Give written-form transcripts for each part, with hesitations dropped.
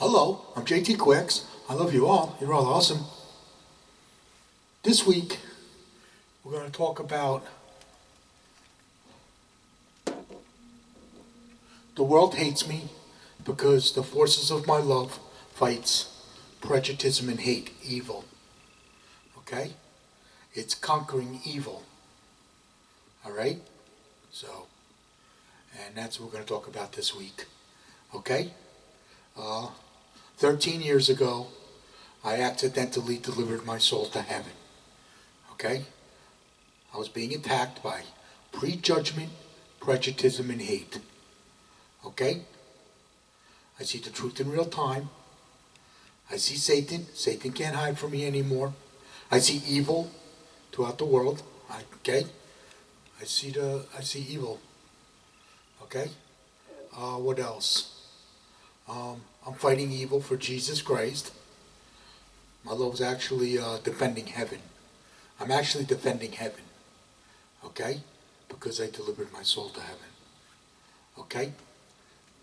Hello, I'm JT Quicks. I love you all. You're all awesome. This week, we're going to talk about the world hates me because the forces of my love fights prejudice and hate, evil. Okay? It's conquering evil. Alright? So, and that's what we're going to talk about this week. Okay? 13 years ago, I accidentally delivered my soul to heaven. Okay? I was being attacked by prejudgment, prejudice, and hate. Okay? I see the truth in real time. I see Satan. Satan can't hide from me anymore. I see evil throughout the world. Okay? I see evil. Okay? What else? I'm fighting evil for Jesus Christ. My love's actually defending heaven. I'm actually defending heaven. Okay? Because I delivered my soul to heaven. Okay?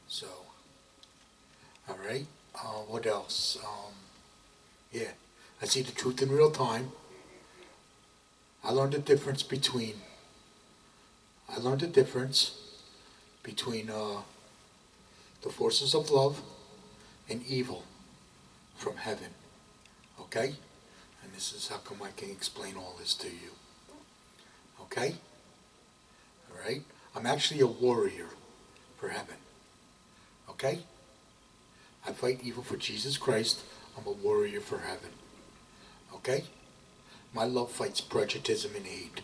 So, alright. What else? Yeah. I see the truth in real time. I learned the difference between the forces of love and evil from heaven. Okay? And this is how come I can explain all this to you. Okay? Alright? I'm actually a warrior for heaven. Okay? I fight evil for Jesus Christ. I'm a warrior for heaven. Okay? My love fights prejudice and hate.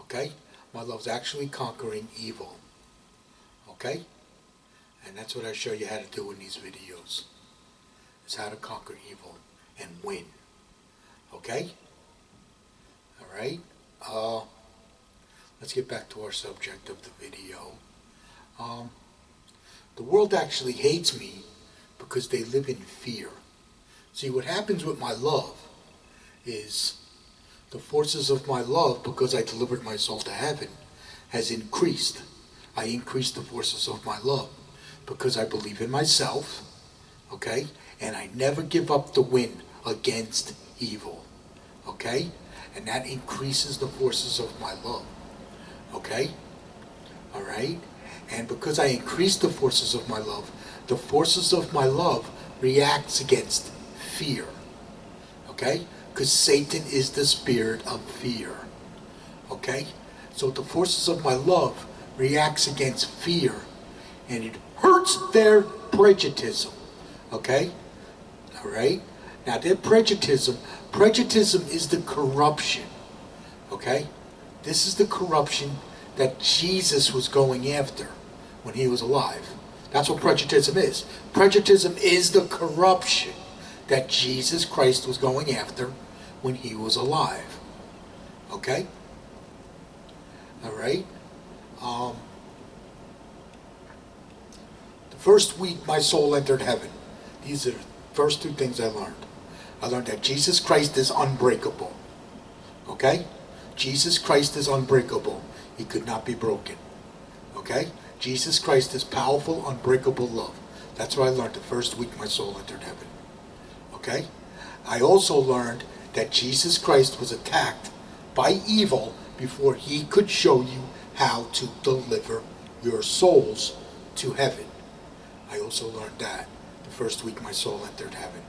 Okay? My love's actually conquering evil. Okay? And that's what I show you how to do in these videos. Is how to conquer evil and win. Okay? Alright? Let's get back to our subject of the video. The world actually hates me because they live in fear. See, what happens with my love is the forces of my love, because I delivered my soul to heaven, has increased. I increased the forces of my love because I believe in myself, okay? And I never give up the win against evil, okay? And that increases the forces of my love, okay? All right? And because I increase the forces of my love, the forces of my love reacts against fear, okay? Because Satan is the spirit of fear, okay? So the forces of my love reacts against fear, and it hurts their prejudice, okay? All right? Now, their prejudice is the corruption, okay? This is the corruption that Jesus was going after when he was alive. That's what prejudice is. Prejudice is the corruption that Jesus Christ was going after when he was alive. Okay? All right? The first week my soul entered heaven. These are the first two things I learned. I learned that Jesus Christ is unbreakable. Okay? Jesus Christ is unbreakable. He could not be broken. Okay? Jesus Christ is powerful, unbreakable love. That's what I learned the first week my soul entered heaven. Okay? I also learned that Jesus Christ was attacked by evil before he could show you how to deliver your souls to heaven. I also learned that the first week my soul entered heaven.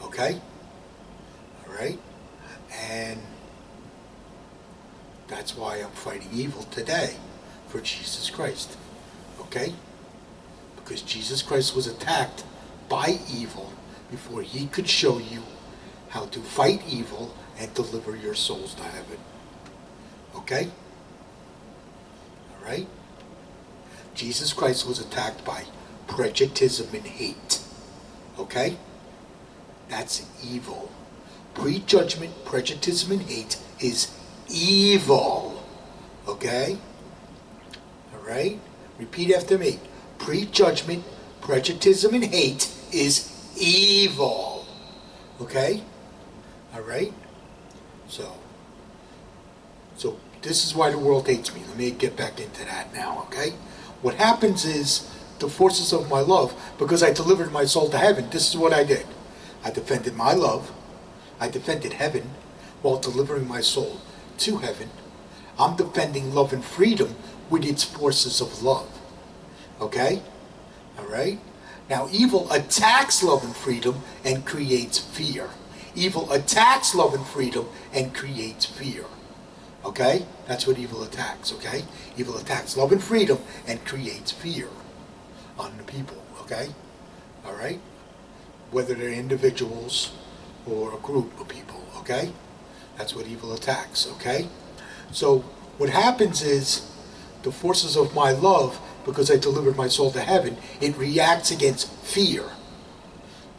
Okay? Alright? And that's why I'm fighting evil today for Jesus Christ. Okay? Because Jesus Christ was attacked by evil before he could show you how to fight evil and deliver your souls to heaven. Okay? Alright? Jesus Christ was attacked by prejudice and hate. Okay? That's evil. Prejudgment, prejudice, and hate is evil. Okay? Alright? Repeat after me. Prejudgment, prejudice, and hate is evil. Okay? Alright? So this is why the world hates me. Let me get back into that now, okay? What happens is the forces of my love because I delivered my soul to heaven. This is what I did. I defended my love. I defended heaven while delivering my soul to heaven. I'm defending love and freedom with its forces of love. Okay? Alright? Now evil attacks love and freedom and creates fear. Evil attacks love and freedom and creates fear. Okay? That's what evil attacks, okay? Evil attacks love and freedom and creates fear on the people, okay? Alright? Whether they're individuals or a group of people, okay? That's what evil attacks, okay? So what happens is the forces of my love, because I delivered my soul to heaven, it reacts against fear.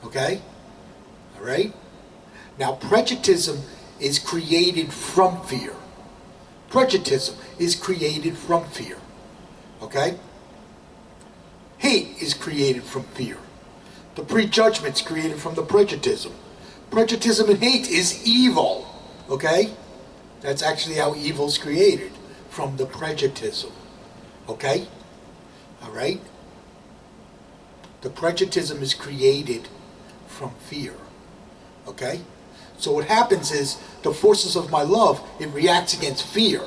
Okay? Alright? Now prejudicism is created from fear. Prejudicism is created from fear. Okay? Hate is created from fear. The prejudgment is created from the prejudicism. Prejudicism and hate is evil. Okay? That's actually how evil is created. From the prejudicism. Okay? Alright? The prejudicism is created from fear. Okay? So what happens is, the forces of my love, it reacts against fear.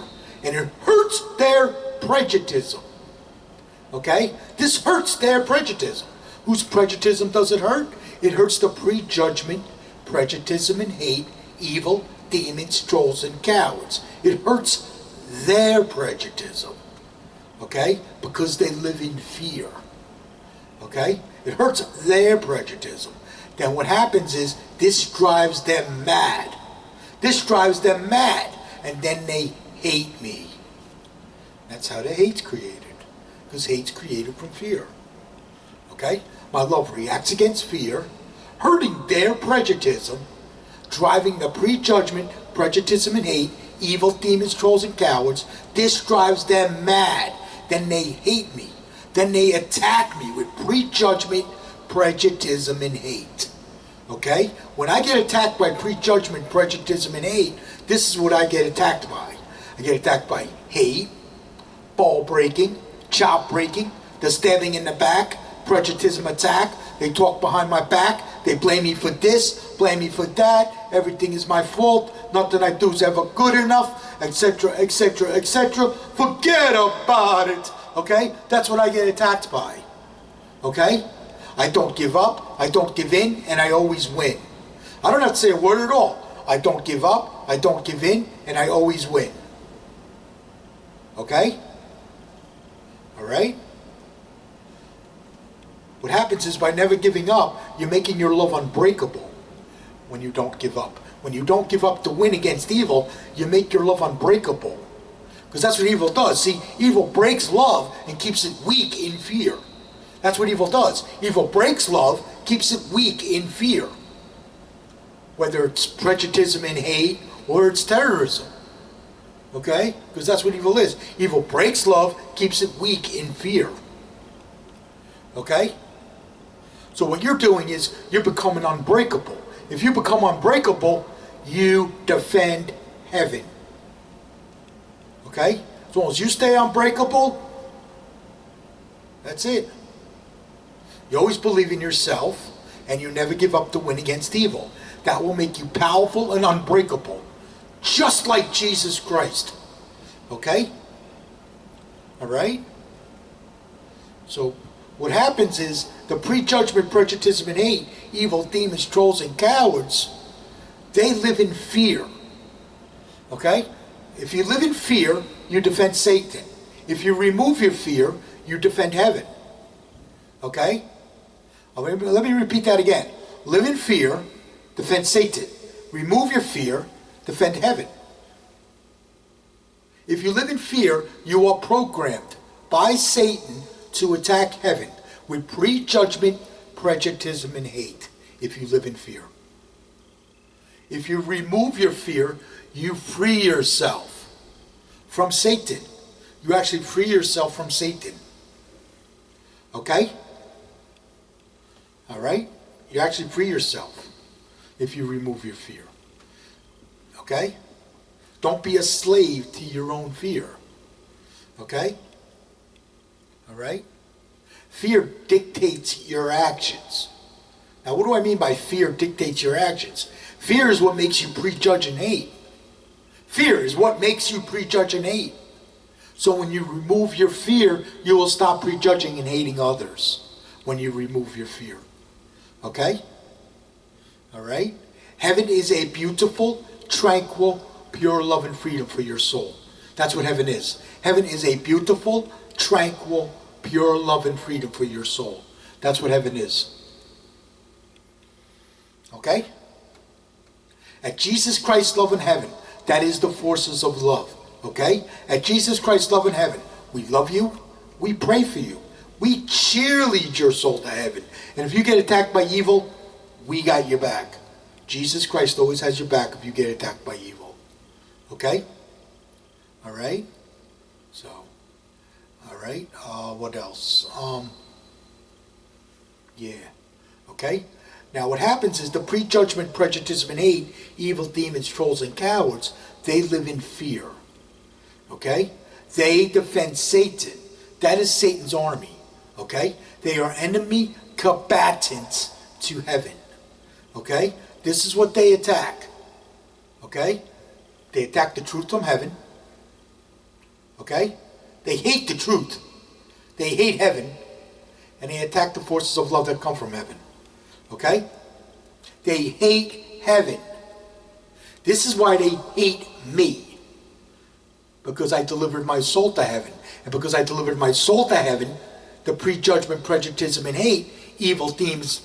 And it hurts their prejudicism. Okay? This hurts their prejudicism. Whose prejudicism does it hurt? It hurts the prejudgment, prejudicism and hate, evil, demons, trolls, and cowards. It hurts their prejudicism. Okay? Because they live in fear. Okay? It hurts their prejudicism. Then what happens is, this drives them mad. This drives them mad. And then they hate me. That's how the hate's created. Because hate's created from fear. Okay? My love reacts against fear, hurting their prejudicism, driving the prejudgment, prejudicism, and hate, evil, demons, trolls, and cowards. This drives them mad. Then they hate me. Then they attack me with prejudgment, prejudicism, and hate. Okay? When I get attacked by prejudgment, prejudicism, and hate, this is what I get attacked by. I get attacked by hate, ball breaking, chop breaking, the stabbing in the back, prejudicism attack. They talk behind my back. They blame me for this, blame me for that. Everything is my fault. Nothing I do is ever good enough, etc., etc., etc. Forget about it. Okay? That's what I get attacked by. Okay? I don't give up, I don't give in, and I always win. I don't have to say a word at all. I don't give up, I don't give in, and I always win. Okay? Alright? What happens is, by never giving up, you're making your love unbreakable when you don't give up. When you don't give up to win against evil, you make your love unbreakable. Because that's what evil does. See, evil breaks love and keeps it weak in fear. That's what evil does. Evil breaks love, keeps it weak in fear. Whether it's prejudice and hate, or it's terrorism. Okay? Because that's what evil is. Evil breaks love, keeps it weak in fear. Okay? So what you're doing is, you're becoming unbreakable. If you become unbreakable, you defend heaven. Okay? As long as you stay unbreakable, that's it. You always believe in yourself, and you never give up to win against evil. That will make you powerful and unbreakable, just like Jesus Christ. Okay? Alright? So, what happens is, the prejudgment, prejudice, and hate, evil, demons, trolls, and cowards, they live in fear. Okay? If you live in fear, you defend Satan. If you remove your fear, you defend heaven. Okay? Let me repeat that again. Live in fear, defend Satan. Remove your fear, defend heaven. If you live in fear, you are programmed by Satan to attack heaven with prejudgment, prejudice, and hate. If you live in fear. If you remove your fear, you free yourself from Satan. You actually free yourself from Satan. Okay? Alright? You actually free yourself if you remove your fear. Okay? Don't be a slave to your own fear. Okay? Alright? Fear dictates your actions. Now, what do I mean by fear dictates your actions? Fear is what makes you prejudge and hate. Fear is what makes you prejudge and hate. So when you remove your fear, you will stop prejudging and hating others. When you remove your fear. Okay? All right? Heaven is a beautiful, tranquil, pure love and freedom for your soul. That's what heaven is. Heaven is a beautiful, tranquil, pure love and freedom for your soul. That's what heaven is. Okay? At Jesus Christ's love in heaven, that is the forces of love. Okay? At Jesus Christ's love in heaven, we love you, we pray for you, we cheerlead your soul to heaven. And if you get attacked by evil, we got your back. Jesus Christ always has your back if you get attacked by evil. Okay? All right? So, all right. What else? Yeah. Okay? Now what happens is the prejudgment, prejudice, and hate, evil demons, trolls, and cowards, they live in fear. Okay? They defend Satan. That is Satan's army. Okay? They are enemy combatants to heaven. Okay? This is what they attack. Okay? They attack the truth from heaven. Okay? They hate the truth. They hate heaven. And they attack the forces of love that come from heaven. Okay? They hate heaven. This is why they hate me. Because I delivered my soul to heaven. And because I delivered my soul to heaven, the prejudgment, prejudice, and hate, evil demons,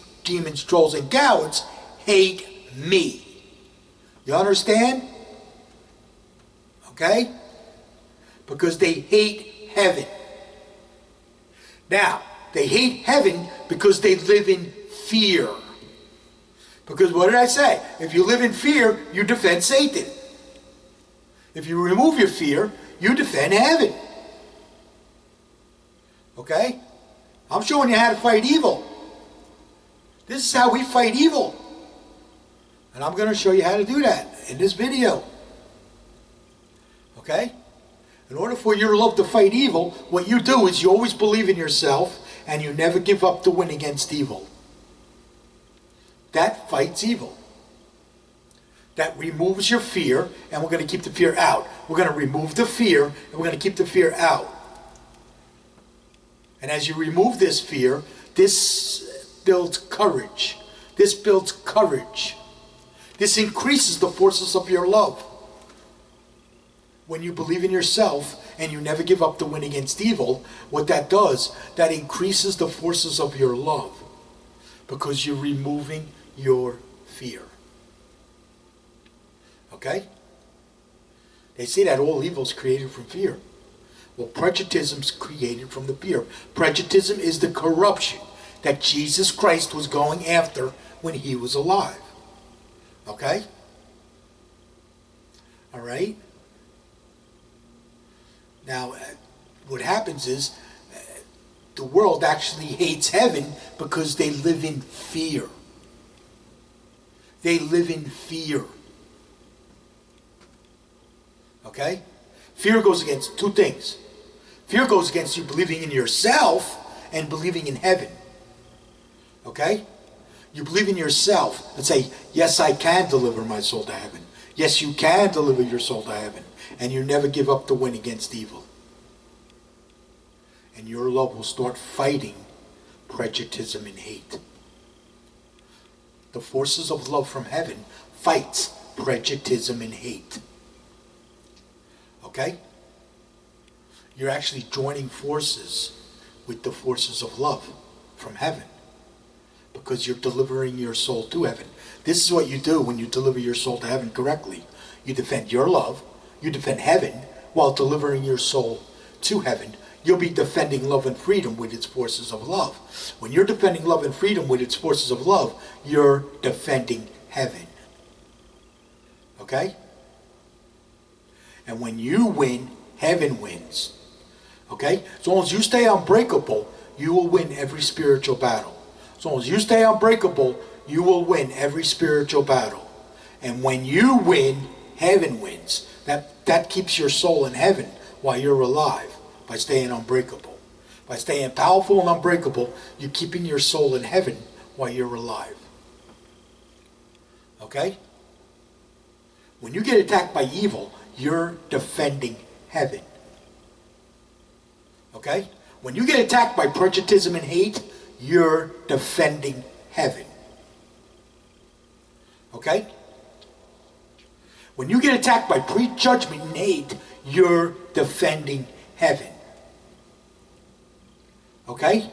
trolls, and cowards hate me. You understand? Okay? Because they hate heaven. Now, they hate heaven because they live in fear. Because what did I say? If you live in fear, you defend Satan. If you remove your fear, you defend heaven. Okay? I'm showing you how to fight evil. This is how we fight evil. And I'm going to show you how to do that in this video. Okay? In order for your love to fight evil, what you do is you always believe in yourself and you never give up to win against evil. That fights evil. That removes your fear, and we're going to keep the fear out. We're going to remove the fear, and we're going to keep the fear out. And as you remove this fear, this builds courage. This builds courage. This increases the forces of your love. When you believe in yourself and you never give up to win against evil, what that does, that increases the forces of your love. Because you're removing your fear. Okay? They say that all evil is created from fear. Well, prejudice is created from the fear. Prejudice is the corruption that Jesus Christ was going after when he was alive. Okay? All right? Now, what happens is the world actually hates heaven because they live in fear. They live in fear. Okay? Fear goes against two things. Fear goes against you believing in yourself and believing in heaven. Okay? You believe in yourself and say, yes, I can deliver my soul to heaven. Yes, you can deliver your soul to heaven. And you never give up to win against evil. And your love will start fighting prejudice and hate. The forces of love from heaven fights prejudice and hate. Okay? You're actually joining forces with the forces of love from heaven. Because you're delivering your soul to heaven. This is what you do when you deliver your soul to heaven correctly. You defend your love. You defend heaven while delivering your soul to heaven. You'll be defending love and freedom with its forces of love. When you're defending love and freedom with its forces of love, you're defending heaven. Okay? And when you win, heaven wins. Okay? As long as you stay unbreakable, you will win every spiritual battle. As long as you stay unbreakable, you will win every spiritual battle. And when you win, heaven wins. That keeps your soul in heaven while you're alive by staying unbreakable. By staying powerful and unbreakable, you're keeping your soul in heaven while you're alive. Okay? When you get attacked by evil, you're defending heaven. Okay? When you get attacked by prejudice and hate, you're defending heaven. Okay? When you get attacked by prejudgment and hate, you're defending heaven. Okay?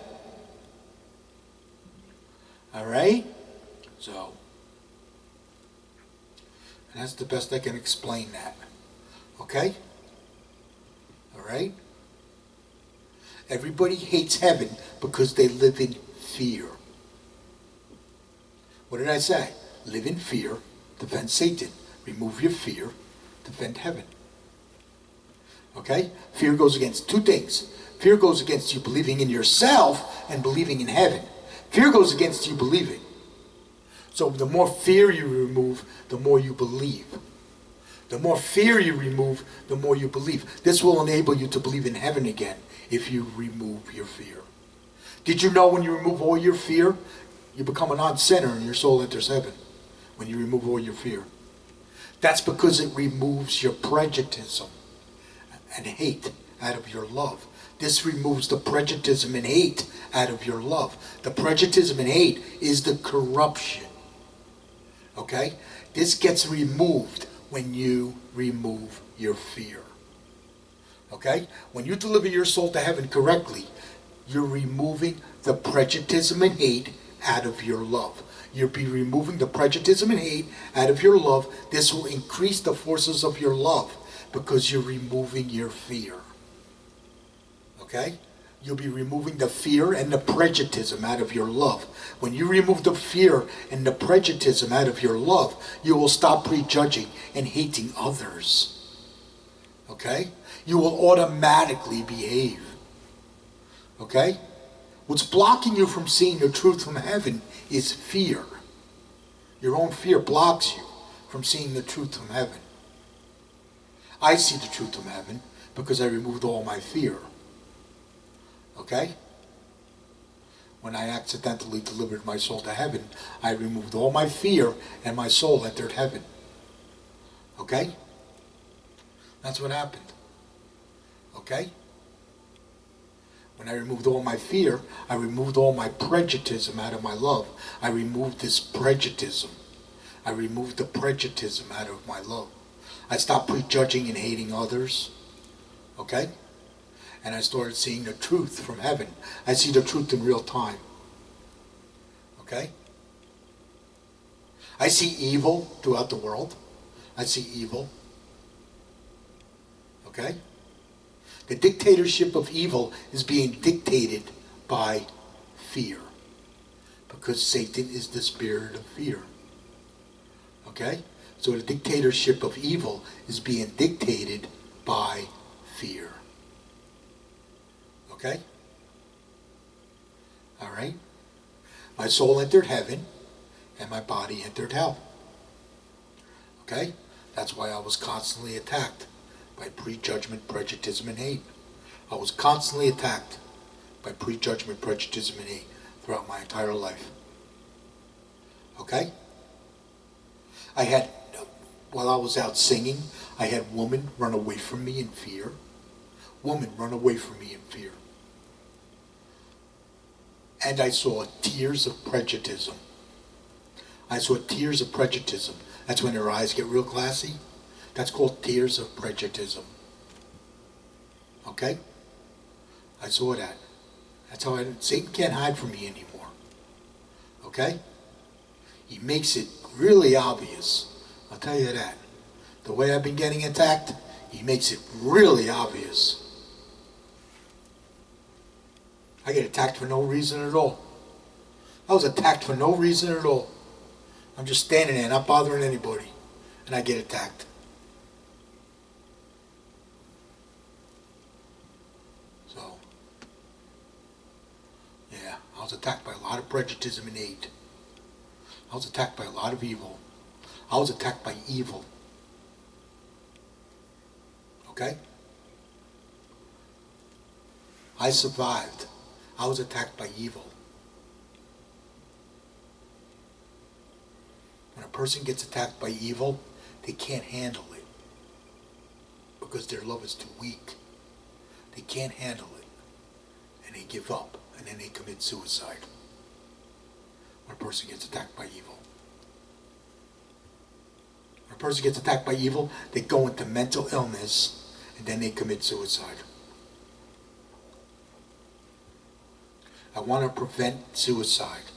All right? So, and that's the best I can explain that. Okay? All right? Everybody hates heaven because they live in fear. What did I say? Live in fear, defend Satan. Remove your fear, defend heaven. Okay? Fear goes against two things. Fear goes against you believing in yourself and believing in heaven. Fear goes against you believing. So the more fear you remove, the more you believe. The more fear you remove, the more you believe. This will enable you to believe in heaven again if you remove your fear. Did you know when you remove all your fear, you become a non-sinner and your soul enters heaven? When you remove all your fear. That's because it removes your prejudice and hate out of your love. This removes the prejudice and hate out of your love. The prejudice and hate is the corruption. Okay? This gets removed when you remove your fear. Okay? When you deliver your soul to heaven correctly, you're removing the prejudice and hate out of your love. You'll be removing the prejudice and hate out of your love. This will increase the forces of your love because you're removing your fear. Okay? You'll be removing the fear and the prejudice out of your love. When you remove the fear and the prejudice out of your love, you will stop prejudging and hating others. Okay? You will automatically behave. Okay? What's blocking you from seeing the truth from heaven is fear. Your own fear blocks you from seeing the truth from heaven. I see the truth from heaven because I removed all my fear. Okay? When I accidentally delivered my soul to heaven, I removed all my fear and my soul entered heaven. Okay? That's what happened. Okay? When I removed all my fear, I removed all my prejudice out of my love. I removed this prejudice. I removed the prejudice out of my love. I stopped prejudging and hating others. Okay? And I started seeing the truth from heaven. I see the truth in real time. Okay? I see evil throughout the world. I see evil. Okay? The dictatorship of evil is being dictated by fear. Because Satan is the spirit of fear. Okay? So the dictatorship of evil is being dictated by fear. Okay? Alright? My soul entered heaven and my body entered hell. Okay? That's why I was constantly attacked by prejudgment, prejudice, and hate. I was constantly attacked by prejudgment, prejudice, and hate throughout my entire life. Okay? I had, while I was out singing, I had women run away from me in fear. Women run away from me in fear. And I saw tears of prejudice. I saw tears of prejudice. That's when their eyes get real glassy. That's called tears of prejudice. Okay? I saw that. That's how Satan can't hide from me anymore. Okay? He makes it really obvious. I'll tell you that. The way I've been getting attacked, he makes it really obvious. I get attacked for no reason at all. I was attacked for no reason at all. I'm just standing there, not bothering anybody. And I get attacked. So, yeah, I was attacked by a lot of prejudice and hate. I was attacked by a lot of evil. I was attacked by evil. Okay? I survived. I was attacked by evil. When a person gets attacked by evil, they can't handle it because their love is too weak. They can't handle it, and they give up, and then they commit suicide. When a person gets attacked by evil. When a person gets attacked by evil, they go into mental illness, and then they commit suicide. I want to prevent suicide.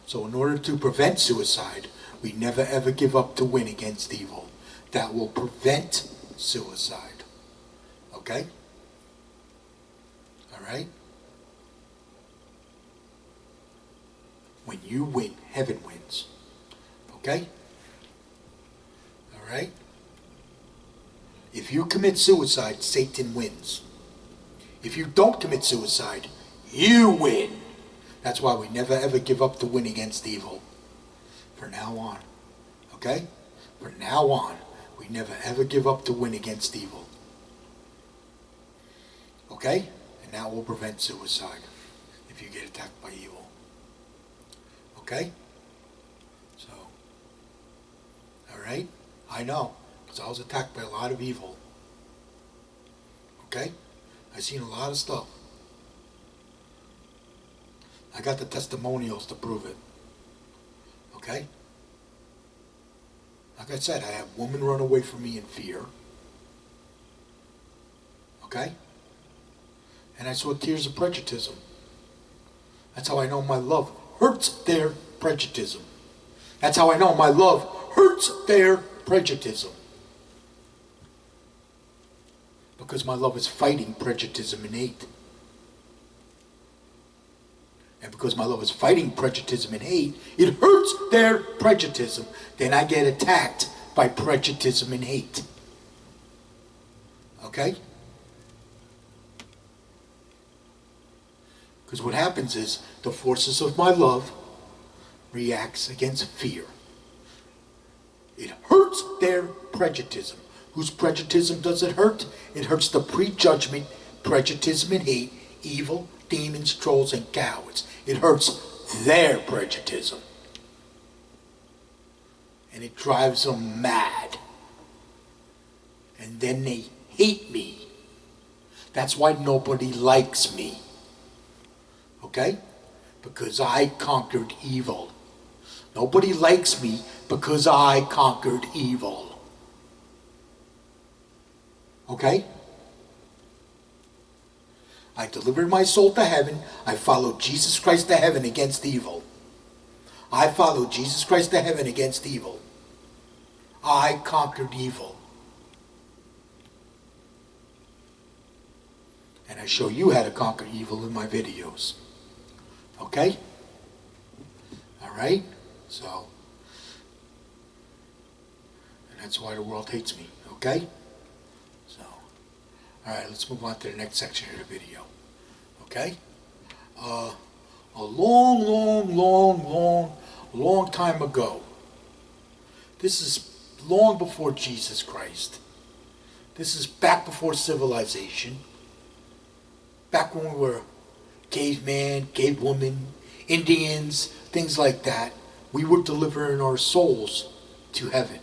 So in order to prevent suicide, we never ever give up to win against evil. That will prevent suicide. Okay? Alright? When you win, heaven wins. Okay? Alright? If you commit suicide, Satan wins. If you don't commit suicide, you win. That's why we never ever give up to win against evil. From now on. Okay? From now on, we never ever give up to win against evil. Okay? And that will prevent suicide if you get attacked by evil. Okay? So, alright? I know, because I was attacked by a lot of evil. Okay? I've seen a lot of stuff. I got the testimonials to prove it. Okay? Like I said, I had women run away from me in fear. Okay? And I saw tears of Predijudgitism. That's how I know my love hurts their Predijudgitism. That's how I know my love hurts their Predijudgitism. Because my love is fighting Predijudgitism and hate. And because my love is fighting Predijudgitism and hate, it hurts their Predijudgitism. Then I get attacked by Predijudgitism and hate. Okay? Because what happens is the forces of my love reacts against fear. It hurts their Predijudgitism. Whose Predijudgitism does it hurt? It hurts the prejudgment, Predijudgitism and hate, evil, demons, trolls, and cowards. It hurts their Predijudgitism. And it drives them mad. And then they hate me. That's why nobody likes me. Okay? Because I conquered evil. Nobody likes me because I conquered evil. Okay? I delivered my soul to heaven. I followed Jesus Christ to heaven against evil. I followed Jesus Christ to heaven against evil. I conquered evil. And I show you how to conquer evil in my videos. Okay? Alright? So, and that's why the world hates me. Okay? So, alright, let's move on to the next section of the video. Okay? A long time ago. This is long before Jesus Christ. This is back before civilization. Back when we were caveman, cavewoman, Indians, things like that. We were delivering our souls to heaven.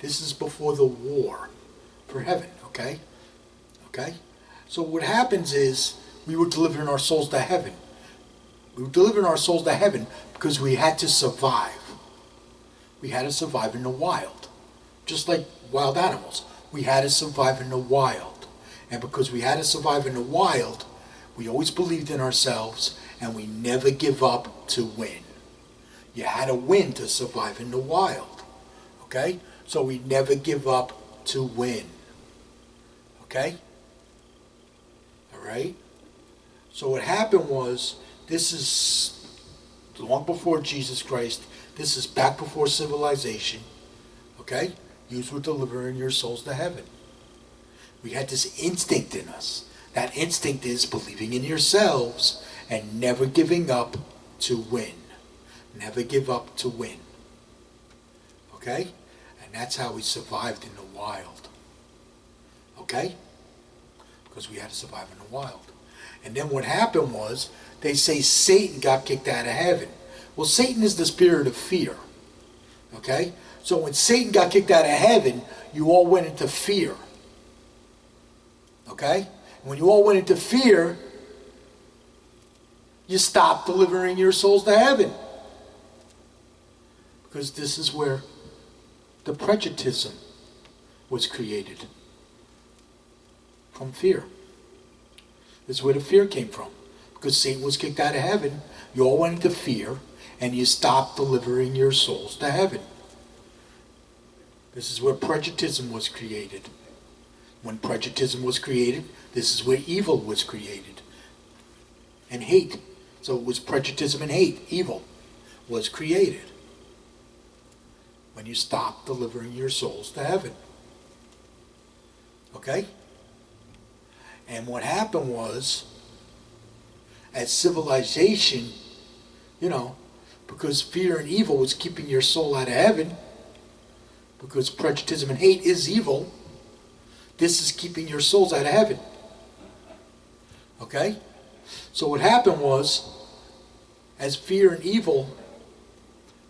This is before the war for heaven, okay? Okay? So what happens is we were delivering our souls to heaven. We were delivering our souls to heaven because we had to survive. We had to survive in the wild. Just like wild animals. We had to survive in the wild. And because we had to survive in the wild, we always believed in ourselves and we never give up to win. You had to win to survive in the wild. Okay? So we never give up to win. Okay? Alright? So what happened was, this is long before Jesus Christ. This is back before civilization. Okay? You were delivering your souls to heaven. We had this instinct in us. That instinct is believing in yourselves and never giving up to win. Never give up to win. Okay? And that's how we survived in the wild. Okay? Because we had to survive in the wild. And then what happened was, they say Satan got kicked out of heaven. Well, Satan is the spirit of fear. Okay? So when Satan got kicked out of heaven, you all went into fear. Okay? And when you all went into fear, you stopped delivering your souls to heaven. Because this is where the Predijudgitism was created. From fear. This is where the fear came from. Because Satan was kicked out of heaven, you all went into fear, and you stopped delivering your souls to heaven. This is where Predijudgitism was created. When Predijudgitism was created, this is where evil was created. And hate. So it was Predijudgitism and hate. Evil was created. When you stopped delivering your souls to heaven. Okay? And what happened was, as civilization, because fear and evil was keeping your soul out of heaven, because Predijudgitism and hate is evil, this is keeping your souls out of heaven. Okay? So what happened was, as fear and evil,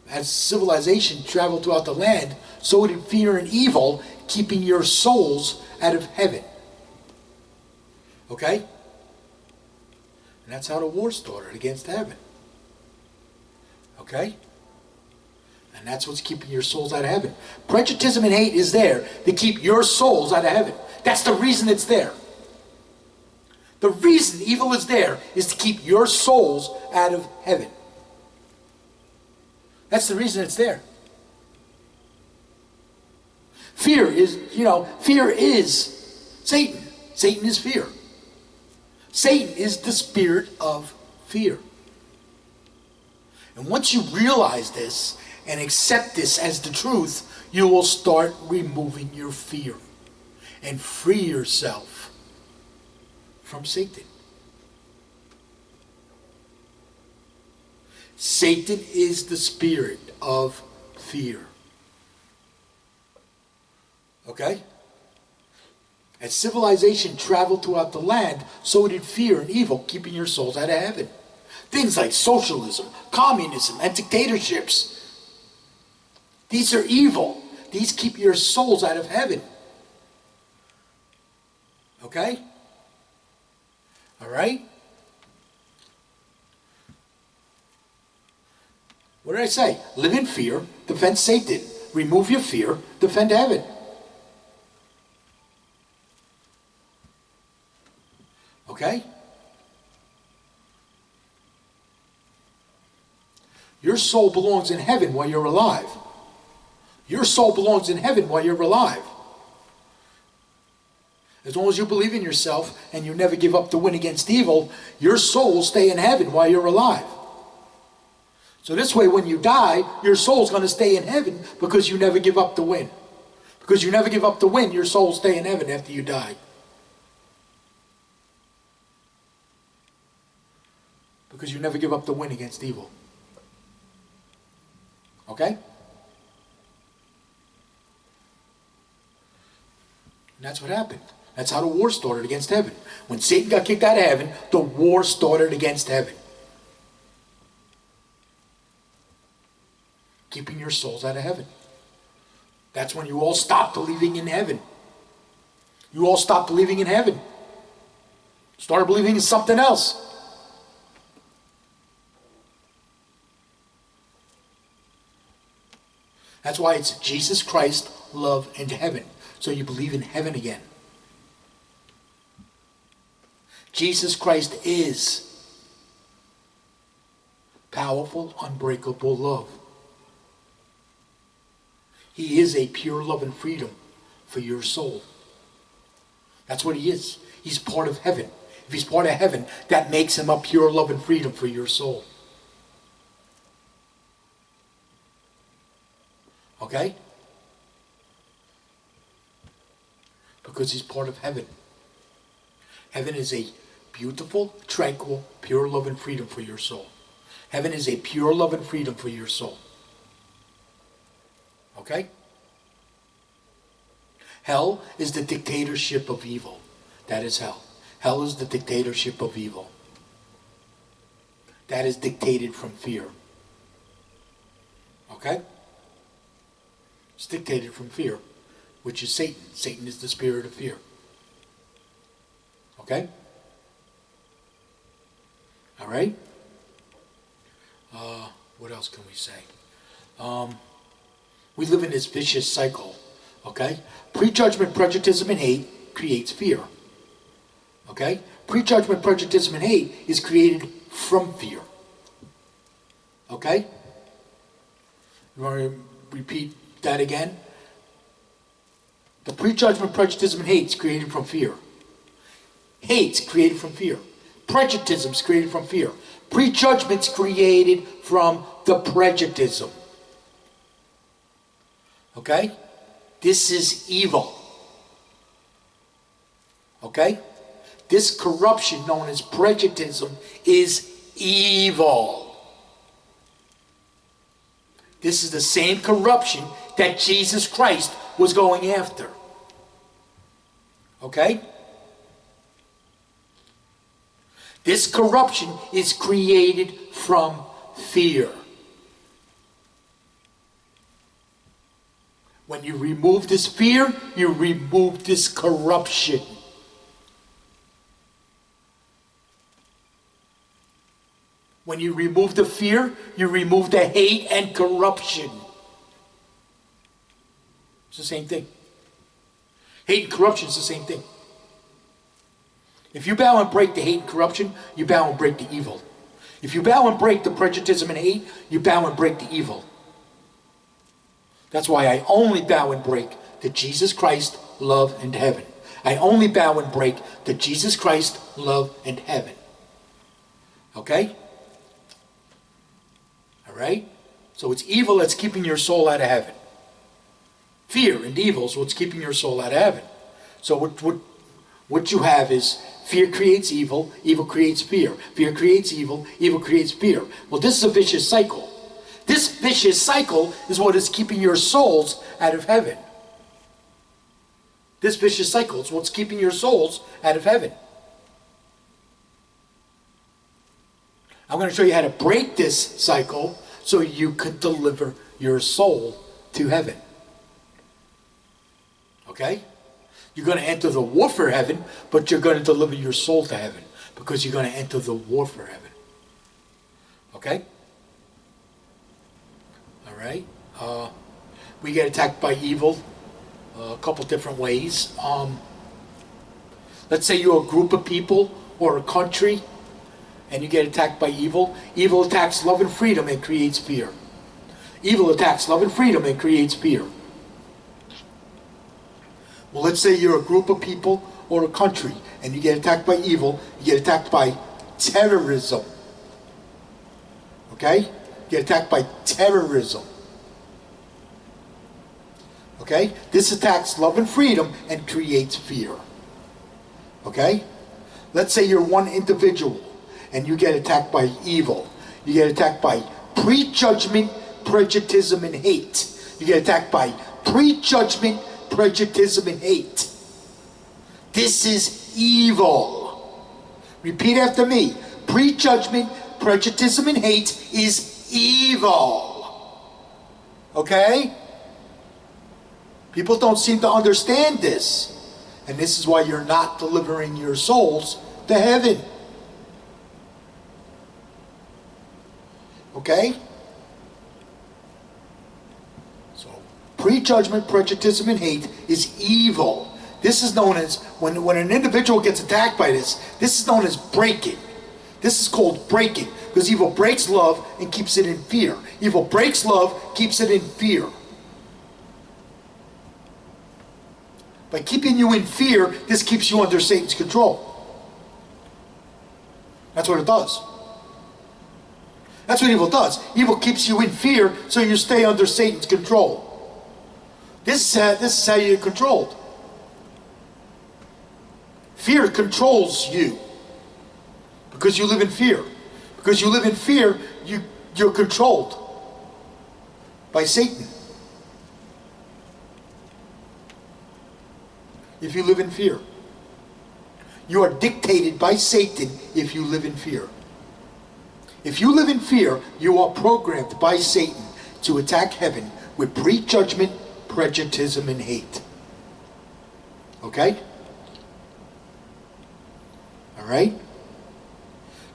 as civilization traveled throughout the land, so did fear and evil keeping your souls out of heaven. Okay? And that's how the war started against heaven. Okay? And that's what's keeping your souls out of heaven. Predijudgitism and hate is there to keep your souls out of heaven. That's the reason it's there. The reason evil is there is to keep your souls out of heaven. That's the reason it's there. Fear is Satan. Satan is fear. Satan is the spirit of fear. And once you realize this and accept this as the truth, you will start removing your fear and free yourself from Satan. Satan is the spirit of fear. Okay? As civilization traveled throughout the land, so did fear and evil, keeping your souls out of heaven. Things like socialism, communism, and dictatorships. These are evil. These keep your souls out of heaven. Okay? All right? What did I say? Live in fear, defend Satan. Remove your fear, defend heaven. Okay? Your soul belongs in heaven while you're alive. Your soul belongs in heaven while you're alive. As long as you believe in yourself and you never give up the win against evil, your soul will stay in heaven while you're alive. So this way, when you die, your soul's going to stay in heaven because you never give up the win. Because you never give up the win, your soul will stay in heaven after you die. Because you never give up the win against evil. Okay? And that's what happened. That's how the war started against heaven. When Satan got kicked out of heaven, the war started against heaven. Keeping your souls out of heaven. That's when you all stopped believing in heaven. You all stopped believing in heaven. Started believing in something else. That's why it's Jesus Christ, love, and heaven. So you believe in heaven again. Jesus Christ is powerful, unbreakable love. He is a pure love and freedom for your soul. That's what he is. He's part of heaven. If he's part of heaven, that makes him a pure love and freedom for your soul. Okay? Because he's part of heaven. Heaven is a beautiful, tranquil, pure love and freedom for your soul. Heaven is a pure love and freedom for your soul. Okay? Hell is the dictatorship of evil. That is hell. Hell is the dictatorship of evil. That is dictated from fear. Okay? It's dictated from fear, which is Satan. Satan is the spirit of fear. Okay? All right? What else can we say? We live in this vicious cycle. Okay? Prejudgment, prejudice, and hate creates fear. Okay? Prejudgment, prejudice, and hate is created from fear. Okay? You want to repeat that again? The prejudgment, prejudice, and hate is created from fear. Hate's created from fear. Prejudice is created from fear. Prejudgment's created from the prejudice. Okay? This is evil. Okay? This corruption known as prejudice is evil. This is the same corruption that Jesus Christ was going after. Okay? This corruption is created from fear. When you remove this fear, you remove this corruption. When you remove the fear, you remove the hate and corruption. It's the same thing. Hate and corruption is the same thing. If you bow and break the hate and corruption, you bow and break the evil. If you bow and break the prejudice and hate, you bow and break the evil. That's why I only bow and break to Jesus Christ, love, and heaven. I only bow and break to Jesus Christ, love, and heaven. Okay? Alright? So it's evil that's keeping your soul out of heaven. Fear and evil is what's keeping your soul out of heaven. So what you have is fear creates evil, evil creates fear. Fear creates evil, evil creates fear. Well, this is a vicious cycle. This vicious cycle is what is keeping your souls out of heaven. This vicious cycle is what's keeping your souls out of heaven. I'm going to show you how to break this cycle so you can deliver your soul to heaven. Okay? You're going to enter the warfare heaven, but you're going to deliver your soul to heaven because you're going to enter the warfare heaven. Okay? All right? We get attacked by evil a couple different ways. Let's say you're a group of people or a country and you get attacked by evil. Evil attacks love and freedom and creates fear. Evil attacks love and freedom and creates fear. Well, let's say you're a group of people or a country and you get attacked by evil. You get attacked by terrorism. Okay? You get attacked by terrorism. Okay? This attacks love and freedom and creates fear. Okay? Let's say you're one individual and you get attacked by evil. You get attacked by prejudgment, prejudice, and hate. You get attacked by prejudgment, prejudice, and hate. This is evil. Repeat after me. Prejudgment, prejudice, and hate is evil. Okay? People don't seem to understand this. And this is why you're not delivering your souls to heaven. Okay? So, prejudgment, prejudice, and hate is evil. This is known as, when an individual gets attacked by this is known as breaking. This is called breaking, because evil breaks love and keeps it in fear. Evil breaks love, keeps it in fear. By keeping you in fear, this keeps you under Satan's control. That's what it does. That's what evil does. Evil keeps you in fear so you stay under Satan's control. This is how you're controlled. Fear controls you because you live in fear. Because you live in fear, you're controlled by Satan. If you live in fear, You are dictated by Satan if you live in fear. If you live in fear, you are programmed by Satan to attack heaven with prejudgment, prejudice, and hate. Okay? Alright?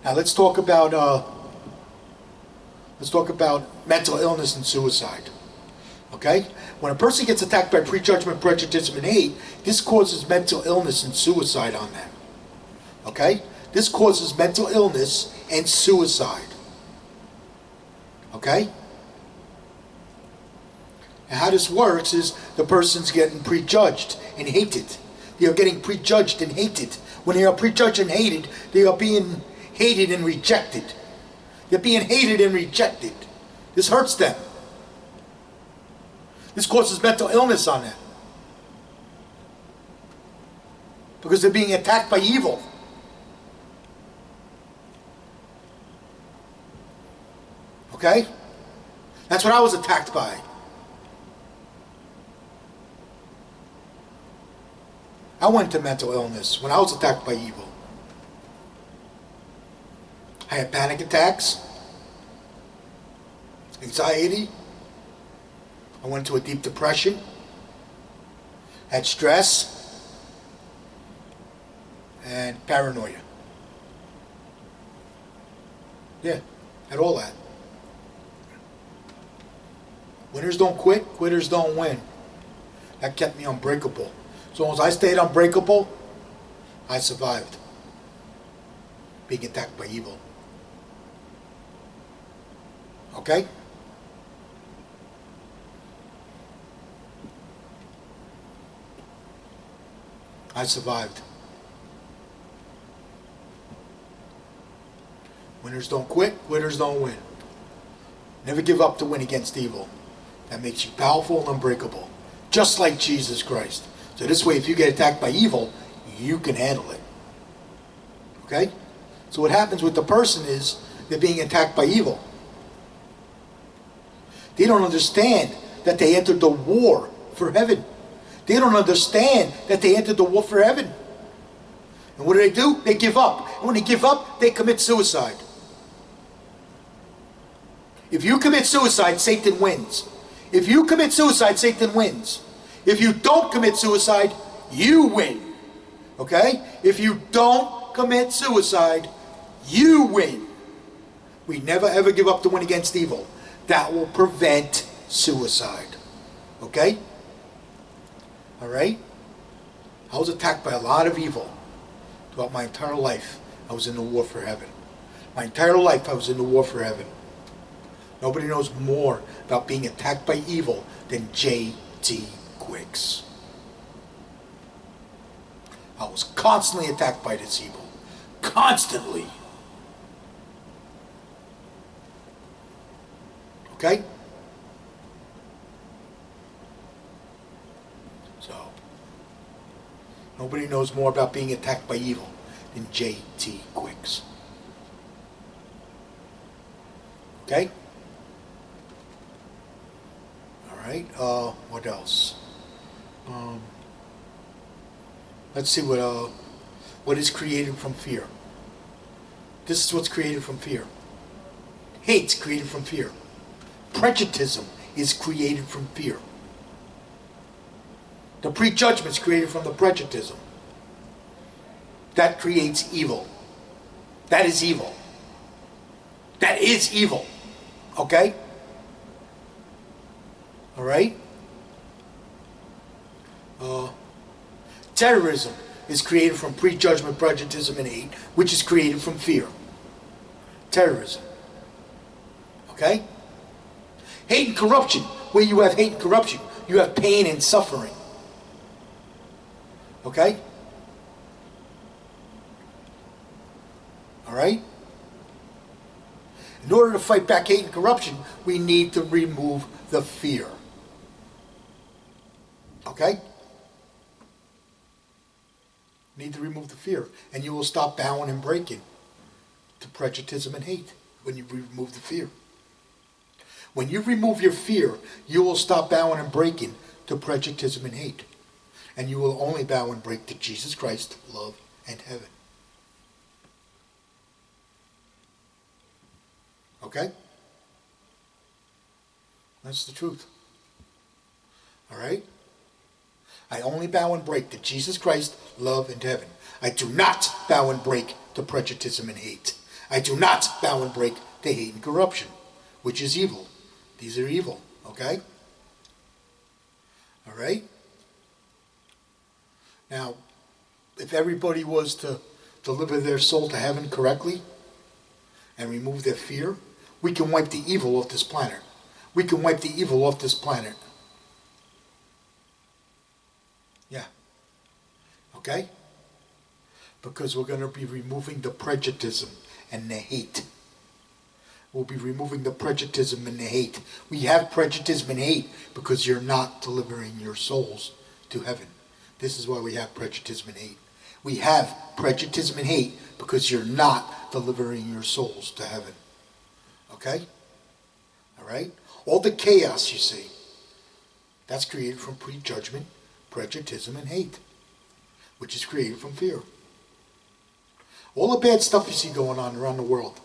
Now let's talk about mental illness and suicide. Okay? When a person gets attacked by prejudgment, prejudice, and hate, this causes mental illness and suicide on them. Okay? This causes mental illness and suicide. Okay? And how this works is the person's getting prejudged and hated. They are getting prejudged and hated. When they are prejudged and hated, they are being hated and rejected. They're being hated and rejected. This hurts them. This causes mental illness on them. Because they're being attacked by evil. Okay? That's what I was attacked by. I went to mental illness when I was attacked by evil. I had panic attacks, anxiety. I went into a deep depression. Had stress and paranoia. Yeah, had all that. Winners don't quit, quitters don't win. That kept me unbreakable. As long as I stayed unbreakable, I survived being attacked by evil. Okay? I survived. Winners don't quit, quitters don't win. Never give up to win against evil. That makes you powerful and unbreakable. Just like Jesus Christ. So this way, if you get attacked by evil, you can handle it. Okay? So what happens with the person is they're being attacked by evil. They don't understand that they entered the war for heaven. They don't understand that they entered the war for heaven. And what do? They give up. And when they give up, they commit suicide. If you commit suicide, Satan wins. If you commit suicide, Satan wins. If you don't commit suicide, you win. Okay? If you don't commit suicide, you win. We never ever give up to win against evil. That will prevent suicide. Okay? Alright? I was attacked by a lot of evil throughout my entire life. I was in the war for heaven. My entire life I was in the war for heaven. Nobody knows more about being attacked by evil than J.T. Quicks. I was constantly attacked by this evil. Constantly. Okay? So, nobody knows more about being attacked by evil than J.T. Quicks. Okay? Alright, what else? Let's see what is created from fear. This is what's created from fear. Hate's created from fear. Prejudice is created from fear. The prejudgment is created from the prejudice. That creates evil. That is evil. That is evil. Okay? Alright? Terrorism is created from prejudgment, prejudice, and hate, which is created from fear. Terrorism. Okay? Hate and corruption. Where you have hate and corruption, you have pain and suffering. Okay? Alright? In order to fight back hate and corruption, we need to remove the fear. Okay? Need to remove the fear. And you will stop bowing and breaking to prejudice and hate when you remove the fear. When you remove your fear, you will stop bowing and breaking to prejudice and hate. And you will only bow and break to Jesus Christ, love, and heaven. Okay? That's the truth. All right? I only bow and break to Jesus Christ, love, and heaven. I do not bow and break to prejudice and hate. I do not bow and break to hate and corruption, which is evil. These are evil. Okay? All right? Now, if everybody was to deliver their soul to heaven correctly and remove their fear, we can wipe the evil off this planet. We can wipe the evil off this planet. Yeah. Okay? Because we're going to be removing the prejudice and the hate. We'll be removing the prejudice and the hate. We have prejudice and hate because you're not delivering your souls to heaven. This is why we have prejudice and hate. We have prejudice and hate because you're not delivering your souls to heaven. Okay? All right? All the chaos you see, that's created from prejudgment, prejudice, and hate, which is created from fear. All the bad stuff you see going on around the world,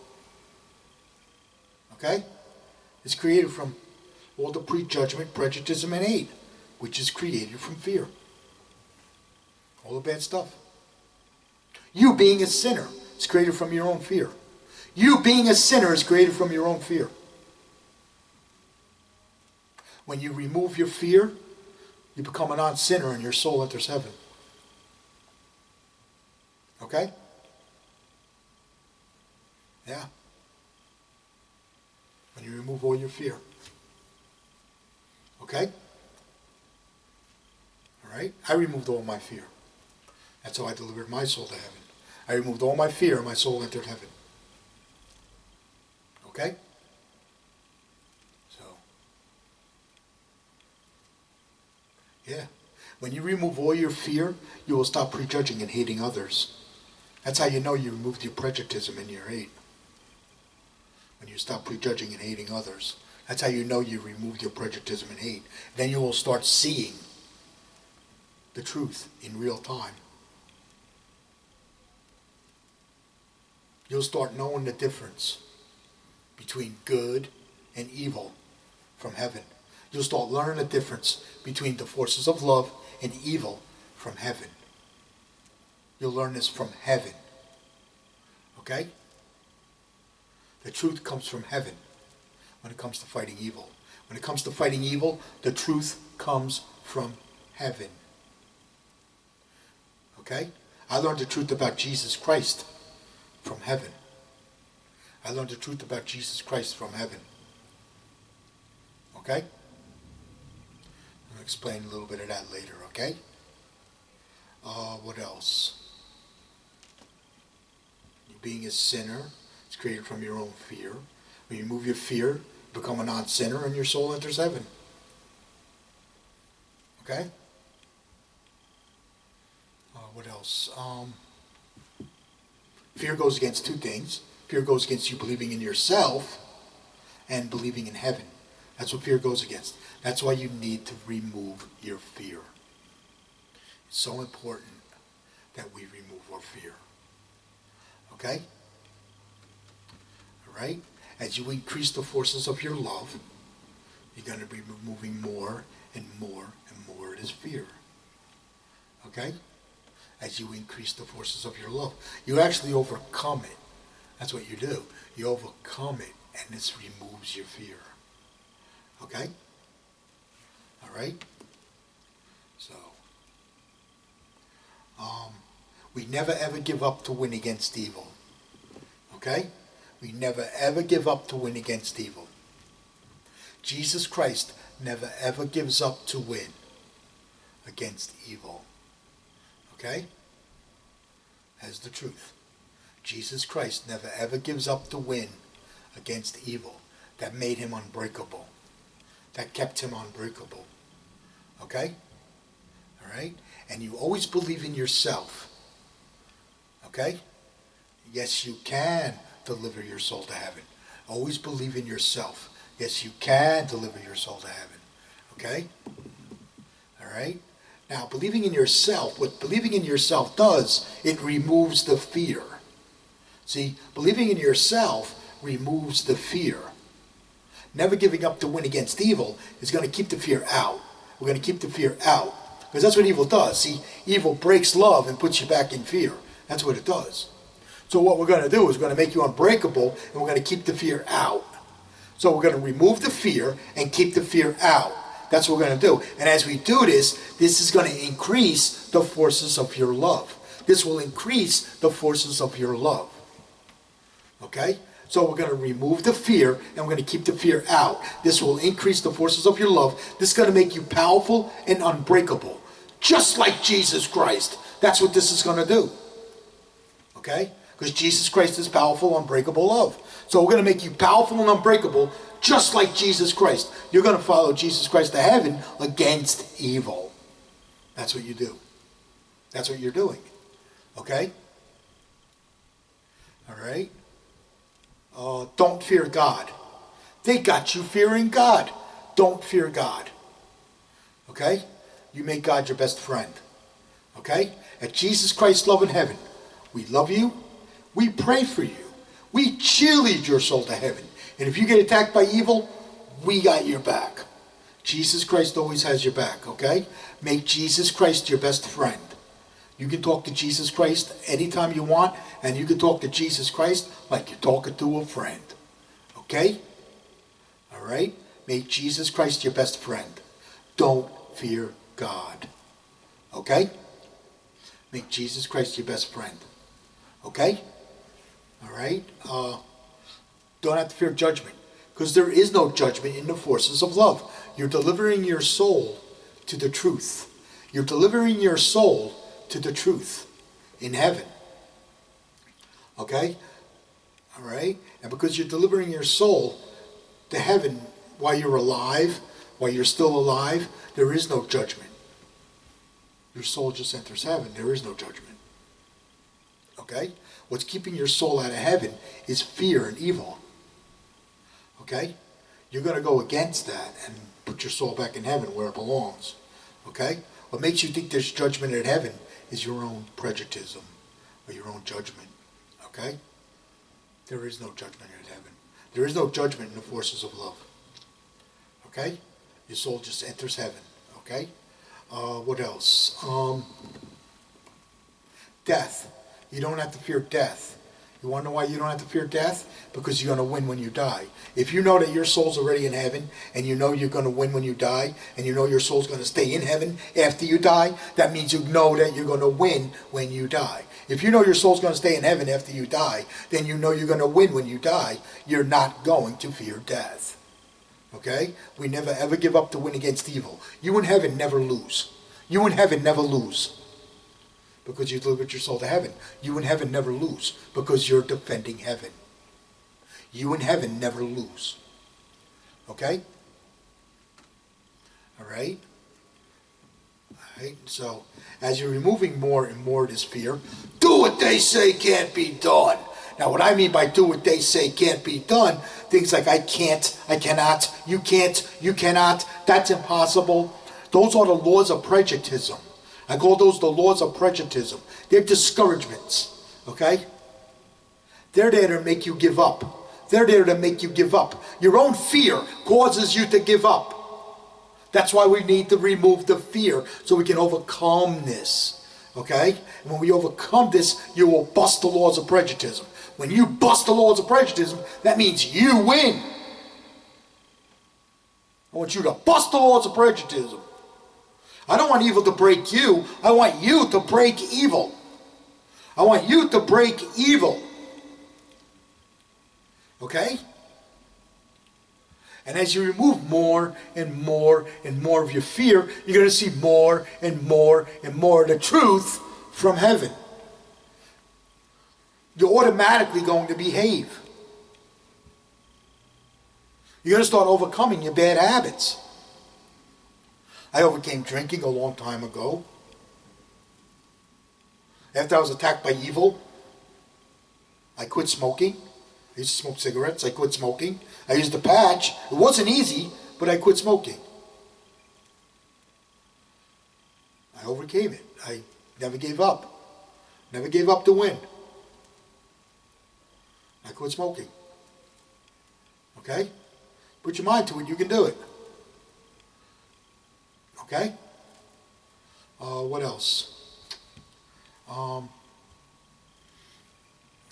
okay, is created from all the prejudgment, prejudice, and hate, which is created from fear. All the bad stuff. You being a sinner is created from your own fear. You being a sinner is created from your own fear. When you remove your fear, you become a non-sinner and your soul enters heaven. Okay? Yeah. When you remove all your fear. Okay? All right? I removed all my fear. That's how I delivered my soul to heaven. I removed all my fear and my soul entered heaven. Okay? So, yeah. When you remove all your fear, you will stop prejudging and hating others. That's how you know you removed your prejudice and your hate. When you stop prejudging and hating others. That's how you know you removed your prejudice and hate. Then you will start seeing the truth in real time. You'll start knowing the difference between good and evil from heaven. You'll start learning the difference between the forces of love and evil from heaven. You'll learn this from heaven. Okay? The truth comes from heaven when it comes to fighting evil. When it comes to fighting evil, the truth comes from heaven. Okay? I learned the truth about Jesus Christ from heaven. I learned the truth about Jesus Christ from heaven. Okay? I'll explain a little bit of that later, okay? What else? You being a sinner is created from your own fear. When you remove your fear, become a non-sinner, and your soul enters heaven. Okay? What else? Fear goes against two things. Fear goes against you believing in yourself and believing in heaven. That's what fear goes against. That's why you need to remove your fear. It's so important that we remove our fear. Okay? All right? As you increase the forces of your love, you're going to be removing more and more and more of this fear. Okay? As you increase the forces of your love, you actually overcome it. That's what you do. You overcome it, and this removes your fear. Okay? All right? So, we never ever give up to win against evil. Okay? We never ever give up to win against evil. Jesus Christ never ever gives up to win against evil. Okay? That's the truth. Jesus Christ never ever gives up to win against evil. That made him unbreakable. That kept him unbreakable. Okay? All right? And you always believe in yourself. Okay? Yes, you can deliver your soul to heaven. Always believe in yourself. Yes, you can deliver your soul to heaven. Okay? All right? Now, believing in yourself, what believing in yourself does, it removes the fear. See, believing in yourself removes the fear. Never giving up to win against evil is going to keep the fear out. We're going to keep the fear out. Because that's what evil does. See, evil breaks love and puts you back in fear. That's what it does. So what we're going to do is we're going to make you unbreakable, and we're going to keep the fear out. So we're going to remove the fear and keep the fear out. That's what we're going to do. And as we do this, this is going to increase the forces of your love. This will increase the forces of your love. Okay? So we're going to remove the fear, and we're going to keep the fear out. This will increase the forces of your love. This is going to make you powerful and unbreakable. Just like Jesus Christ. That's what this is going to do. Okay? Because Jesus Christ is powerful, unbreakable love. So we're going to make you powerful and unbreakable, just like Jesus Christ. You're going to follow Jesus Christ to heaven against evil. That's what you do. That's what you're doing. Okay? All right? Don't fear God. They got you fearing God. Don't fear God. Okay? You make God your best friend. Okay? At Jesus Christ's love in heaven, we love you. We pray for you. We cheerlead your soul to heaven. And if you get attacked by evil, we got your back. Jesus Christ always has your back, okay? Make Jesus Christ your best friend. You can talk to Jesus Christ anytime you want, and you can talk to Jesus Christ like you're talking to a friend. Okay? All right? Make Jesus Christ your best friend. Don't fear God. Okay? Make Jesus Christ your best friend. Okay? All right? Don't have to fear judgment, because there is no judgment in the forces of love. You're delivering your soul to the truth. You're delivering your soul to the truth in heaven. Okay? All right? And because you're delivering your soul to heaven while you're alive, while you're still alive, there is no judgment. Your soul just enters heaven. There is no judgment. Okay? What's keeping your soul out of heaven is fear and evil. Okay? You're going to go against that and put your soul back in heaven where it belongs. Okay? What makes you think there's judgment in heaven is your own prejudicism or your own judgment. Okay? There is no judgment in heaven. There is no judgment in the forces of love. Okay? Your soul just enters heaven. Okay? What else? Death. You don't have to fear death. You want to know why you don't have to fear death? Because you're going to win when you die. If you know that your soul's already in heaven, and you know you're going to win when you die, and you know your soul's going to stay in heaven after you die, that means you know that you're going to win when you die. If you know your soul's going to stay in heaven after you die, then you know you're going to win when you die. You're not going to fear death. Okay? We never ever give up to win against evil. You in heaven never lose. You in heaven never lose. Because you delivered your soul to heaven. You in heaven never lose, because you're defending heaven. You in heaven never lose. Okay? All right? All right? So, as you're removing more and more of this fear, do what they say can't be done. Now, what I mean by do what they say can't be done, things like I can't, I cannot, you cannot, that's impossible. Those are the laws of Predijudgitism. I call those the laws of Prejudged. They're discouragements, okay? They're there to make you give up. They're there to make you give up. Your own fear causes you to give up. That's why we need to remove the fear so we can overcome this, okay? And when we overcome this, you will bust the laws of Prejudged. When you bust the laws of Prejudged, that means you win. I want you to bust the laws of Prejudged. I don't want evil to break you. I want you to break evil. I want you to break evil. Okay? And as you remove more and more and more of your fear, you're going to see more and more and more of the truth from heaven. You're automatically going to behave. You're going to start overcoming your bad habits. I overcame drinking a long time ago. After I was attacked by evil, I quit smoking. I used to smoke cigarettes. I quit smoking. I used a patch. It wasn't easy, but I quit smoking. I overcame it. I never gave up. Never gave up to win. I quit smoking. Okay? Put your mind to it, you can do it. Okay? What else? I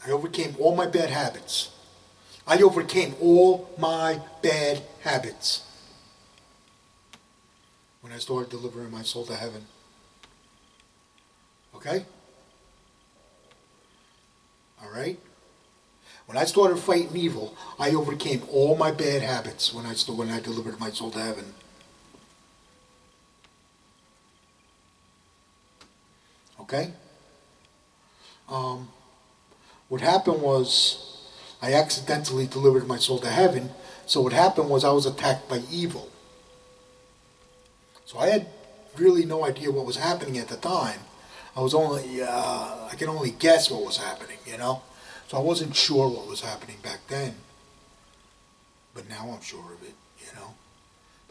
overcame all my bad habits. I overcame all my bad habits when I started delivering my soul to heaven. Okay? All right? When I started fighting evil, I overcame all my bad habits when I delivered my soul to heaven. Okay? What happened was I accidentally delivered my soul to heaven. So what happened was I was attacked by evil. So I had really no idea what was happening at the time. I could only guess what was happening, you know. So I wasn't sure what was happening back then. But now I'm sure of it, you know.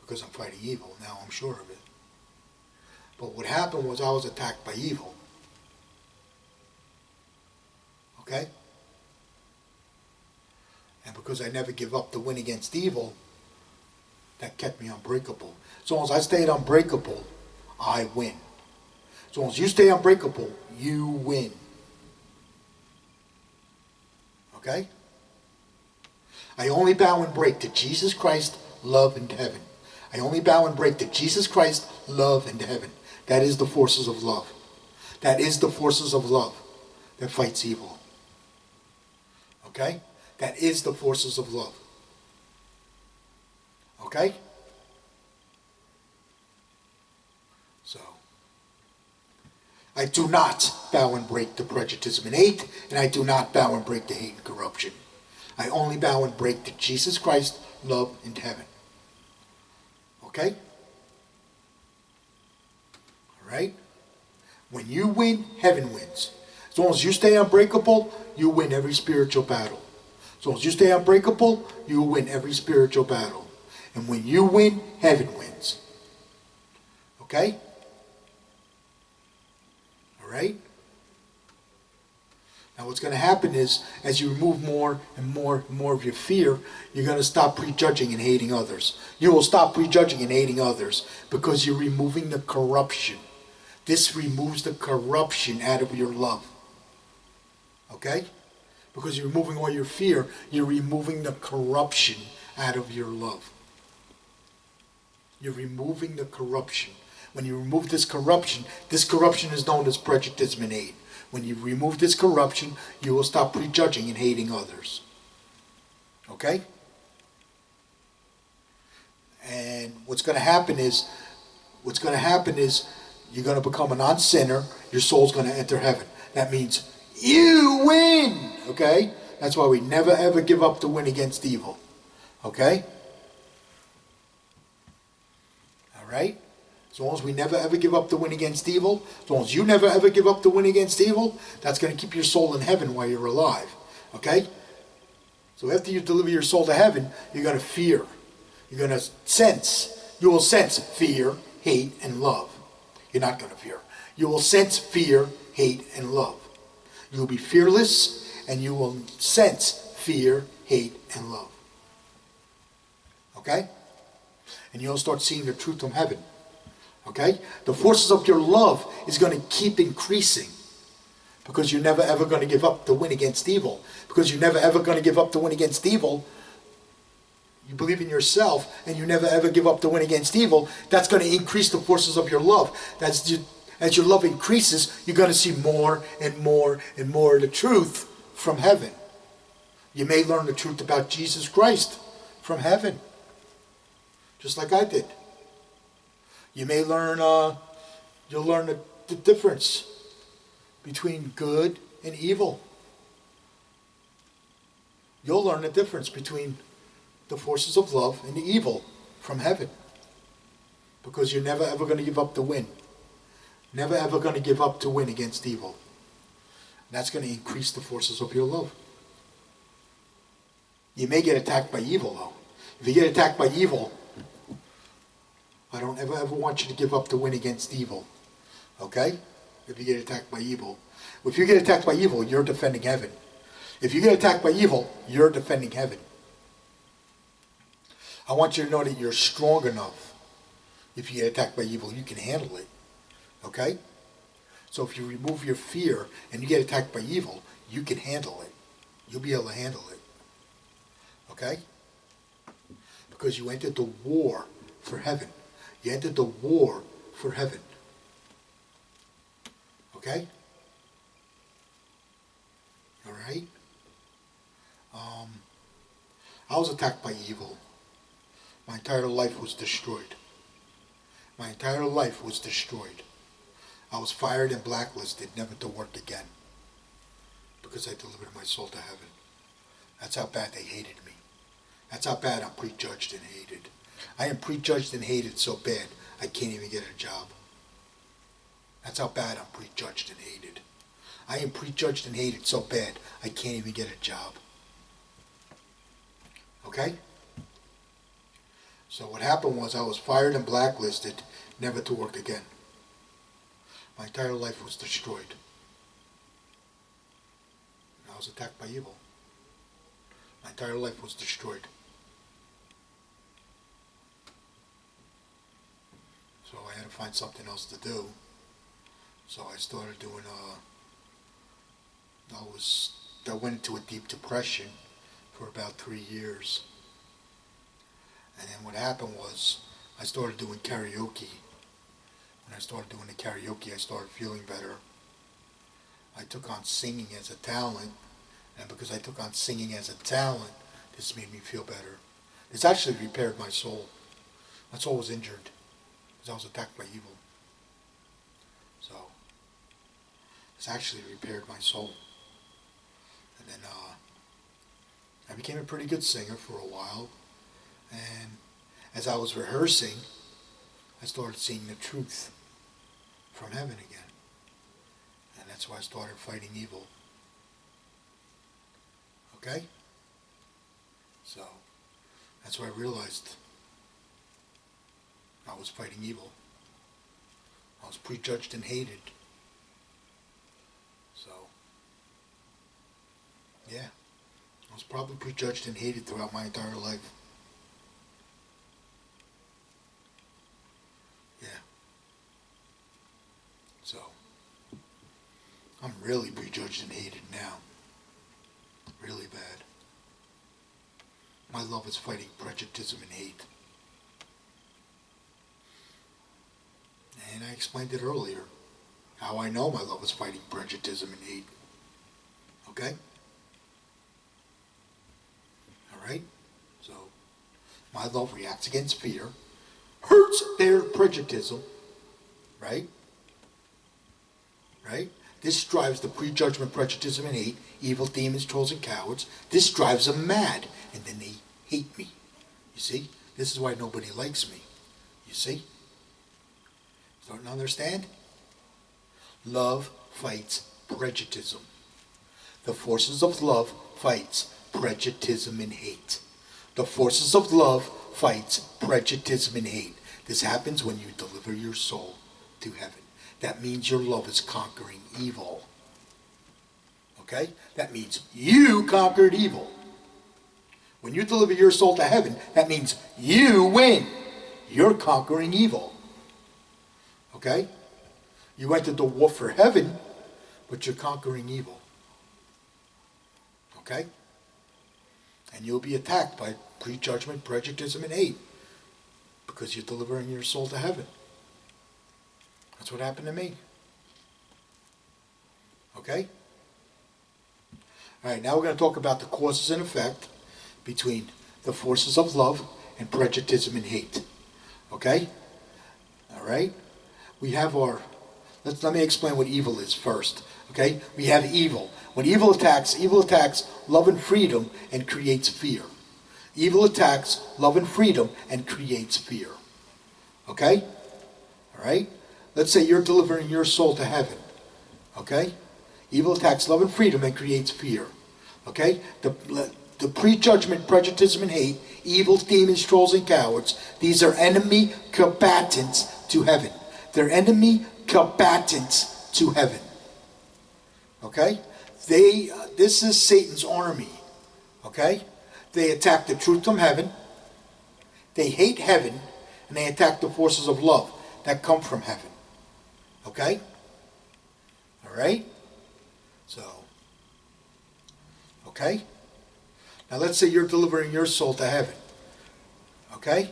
Because I'm fighting evil, now I'm sure of it. But what happened was I was attacked by evil. Okay? And because I never give up to win against evil, that kept me unbreakable. So long as I stayed unbreakable, I win. So long as you stay unbreakable, you win. Okay? I only bow and break to Jesus Christ, love, and heaven. I only bow and break to Jesus Christ, love, and heaven. That is the forces of love. That is the forces of love that fights evil. Okay? That is the forces of love. Okay? So, I do not bow and break to prejudicism and hate, and I do not bow and break to hate and corruption. I only bow and break to Jesus Christ, love, and heaven. Okay? Alright? When you win, heaven wins. As long as you stay unbreakable, you win every spiritual battle. As long as you stay unbreakable, you win every spiritual battle. And when you win, heaven wins. Okay? Alright? Now what's going to happen is, as you remove more and more and more of your fear, you're going to stop prejudging and hating others. You will stop prejudging and hating others because you're removing the corruption. This removes the corruption out of your love. Okay? Because you're removing all your fear, you're removing the corruption out of your love. You're removing the corruption. When you remove this corruption is known as prejudice and hate. When you remove this corruption, you will stop prejudging and hating others. Okay? And what's going to happen is you're going to become a non-sinner. Your soul's going to enter heaven. That means you win. Okay? That's why we never ever give up to win against evil. Okay? Alright? As long as we never ever give up to win against evil, as long as you never ever give up to win against evil, that's going to keep your soul in heaven while you're alive. Okay? So after you deliver your soul to heaven, you're going to fear. You're going to sense. You will sense fear, hate, and love. You're not going to fear. You will sense fear, hate, and love. You will be fearless, and you will sense fear, hate, and love. Okay? And you'll start seeing the truth from heaven. Okay? The forces of your love is going to keep increasing. Because you're never ever going to give up to win against evil. Because you're never ever going to give up to win against evil. You believe in yourself and you never ever give up to win against evil. That's going to increase the forces of your love. As your love increases, you're going to see more and more and more of the truth from heaven. You may learn the truth about Jesus Christ from heaven. Just like I did. You may learn, you'll learn the difference between good and evil. You'll learn the difference between the forces of love and the evil from heaven. Because you're never ever going to give up to win. Never ever going to give up to win against evil. And that's going to increase the forces of your love. You may get attacked by evil though. If you get attacked by evil, I don't ever want you to give up to win against evil. Okay? If you get attacked by evil. If you get attacked by evil, you're defending heaven. If you get attacked by evil, you're defending heaven. I want you to know that you're strong enough. If you get attacked by evil, you can handle it. Okay? So if you remove your fear and you get attacked by evil, you can handle it. You'll be able to handle it. Okay? Because you entered the war for heaven. You entered the war for heaven. Okay? All right? I was attacked by evil. My entire life was destroyed. My entire life was destroyed. I was fired and blacklisted, never to work again. Because I delivered my soul to heaven. That's how bad they hated me. That's how bad I'm prejudged and hated. I am prejudged and hated so bad, I can't even get a job. That's how bad I'm prejudged and hated. I am prejudged and hated so bad, I can't even get a job. Okay? So what happened was I was fired and blacklisted, never to work again. My entire life was destroyed. I was attacked by evil. My entire life was destroyed. So I had to find something else to do. So I started doing I went into a deep depression for about 3 years. And then what happened was I started doing karaoke. When I started doing the karaoke, I started feeling better. I took on singing as a talent, and because I took on singing as a talent, this made me feel better. This actually repaired my soul. My soul was injured because I was attacked by evil. So this actually repaired my soul. And then I became a pretty good singer for a while. And as I was rehearsing, I started seeing the truth from heaven again. And that's why I started fighting evil. Okay? So, that's why I realized I was fighting evil. I was prejudged and hated. So, yeah. I was probably prejudged and hated throughout my entire life. Yeah. So, I'm really prejudged and hated now. Really bad. My love is fighting prejuditism and hate. And I explained it earlier, how I know my love is fighting prejuditism and hate. Okay? Alright? So, my love reacts against fear, hurts their prejuditism, right? Right? This drives the prejudgment, prejudice, and hate, evil demons, trolls, and cowards. This drives them mad, and then they hate me. You see? This is why nobody likes me. You see? Starting to understand? Love fights prejudice. The forces of love fights prejudice and hate. The forces of love fights prejudice and hate. This happens when you deliver your soul to heaven. That means your love is conquering evil. Okay? That means you conquered evil. When you deliver your soul to heaven, that means you win. You're conquering evil. Okay? You entered the war for heaven, but you're conquering evil. Okay? And you'll be attacked by prejudgment, prejudice, and hate because you're delivering your soul to heaven. That's what happened to me. Okay? Alright, now we're going to talk about the causes and effect between the forces of love and prejudice and hate. Okay? Alright? We have our... Let me explain what evil is first. Okay? We have evil. When evil attacks love and freedom and creates fear. Evil attacks love and freedom and creates fear. Okay? Alright? Let's say you're delivering your soul to heaven. Okay? Evil attacks love and freedom and creates fear. Okay? The prejudgment, prejudice, and hate, evil, demons, trolls, and cowards, these are enemy combatants to heaven. They're enemy combatants to heaven. Okay? This is Satan's army. Okay? They attack the truth from heaven. They hate heaven. And they attack the forces of love that come from heaven. Okay? Alright? So, okay? Now let's say you're delivering your soul to heaven. Okay?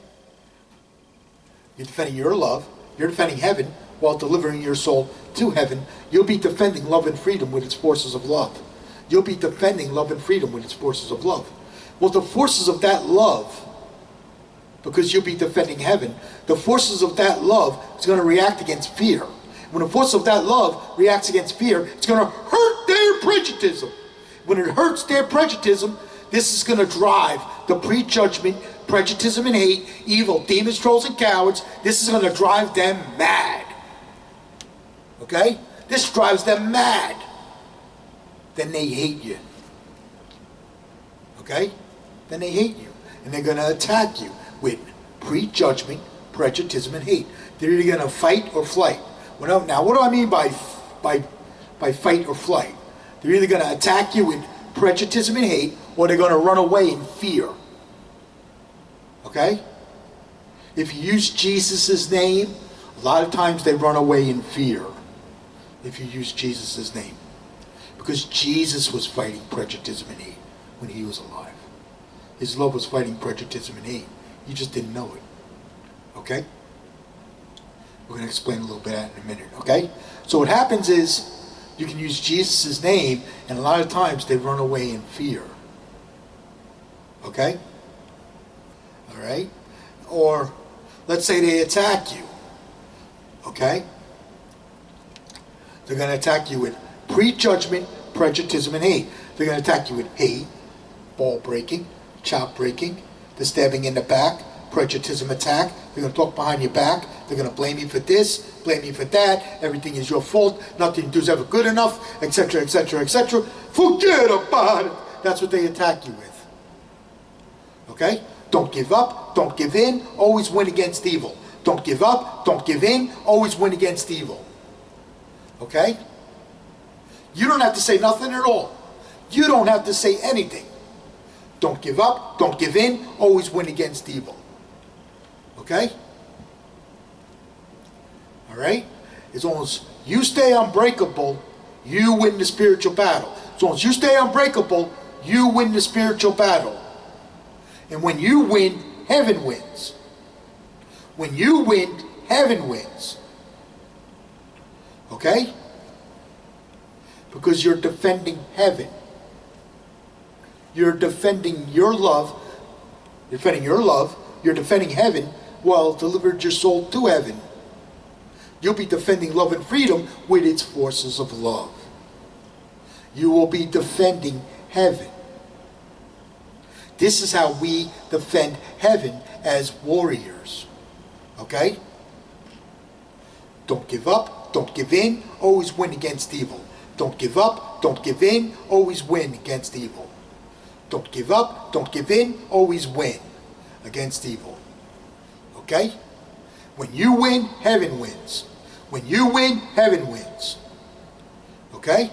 You're defending your love. You're defending heaven while delivering your soul to heaven. You'll be defending love and freedom with its forces of love. You'll be defending love and freedom with its forces of love. Well, the forces of that love, because you'll be defending heaven, the forces of that love is going to react against fear. When the force of that love reacts against fear, it's going to hurt their prejuditism. When it hurts their prejuditism, this is going to drive the prejudgment, prejuditism and hate, evil, demons, trolls, and cowards. This is going to drive them mad. Okay? This drives them mad. Then they hate you. Okay? Then they hate you. And they're going to attack you with prejudgment, prejudice, and hate. They're either going to fight or flight. Now, what do I mean by fight or flight? They're either going to attack you with prejudice and hate, or they're going to run away in fear. Okay? If you use Jesus' name, a lot of times they run away in fear. If you use Jesus' name. Because Jesus was fighting prejudice and hate when he was alive. His love was fighting prejudice and hate. You just didn't know it. Okay? We're going to explain a little bit of that in a minute. Okay? So what happens is, you can use Jesus' name, and a lot of times they run away in fear. Okay? Alright? Or, let's say they attack you. Okay? They're going to attack you with prejudgment, prejudice, and hate. They're going to attack you with hate, ball breaking, chop breaking, the stabbing in the back, prejudice attack. They're going to talk behind your back. They're going to blame you for this, blame you for that. Everything is your fault. Nothing you do is ever good enough, etc., etc., etc. Forget about it. That's what they attack you with. Okay? Don't give up. Don't give in. Always win against evil. Don't give up. Don't give in. Always win against evil. Okay? You don't have to say nothing at all. You don't have to say anything. Don't give up. Don't give in. Always win against evil. Okay? Alright? As long as you stay unbreakable, you win the spiritual battle. As long as you stay unbreakable, you win the spiritual battle. And when you win, heaven wins. When you win, heaven wins. Okay? Because you're defending heaven. You're defending your love. You're defending your love. You're defending heaven while delivered your soul to heaven. You'll be defending love and freedom with its forces of love. You will be defending heaven. This is how we defend heaven as warriors. Okay? Don't give up. Don't give in. Always win against evil. Don't give up. Don't give in. Always win against evil. Don't give up. Don't give in. Always win against evil. Okay? When you win, heaven wins. When you win, heaven wins. Okay?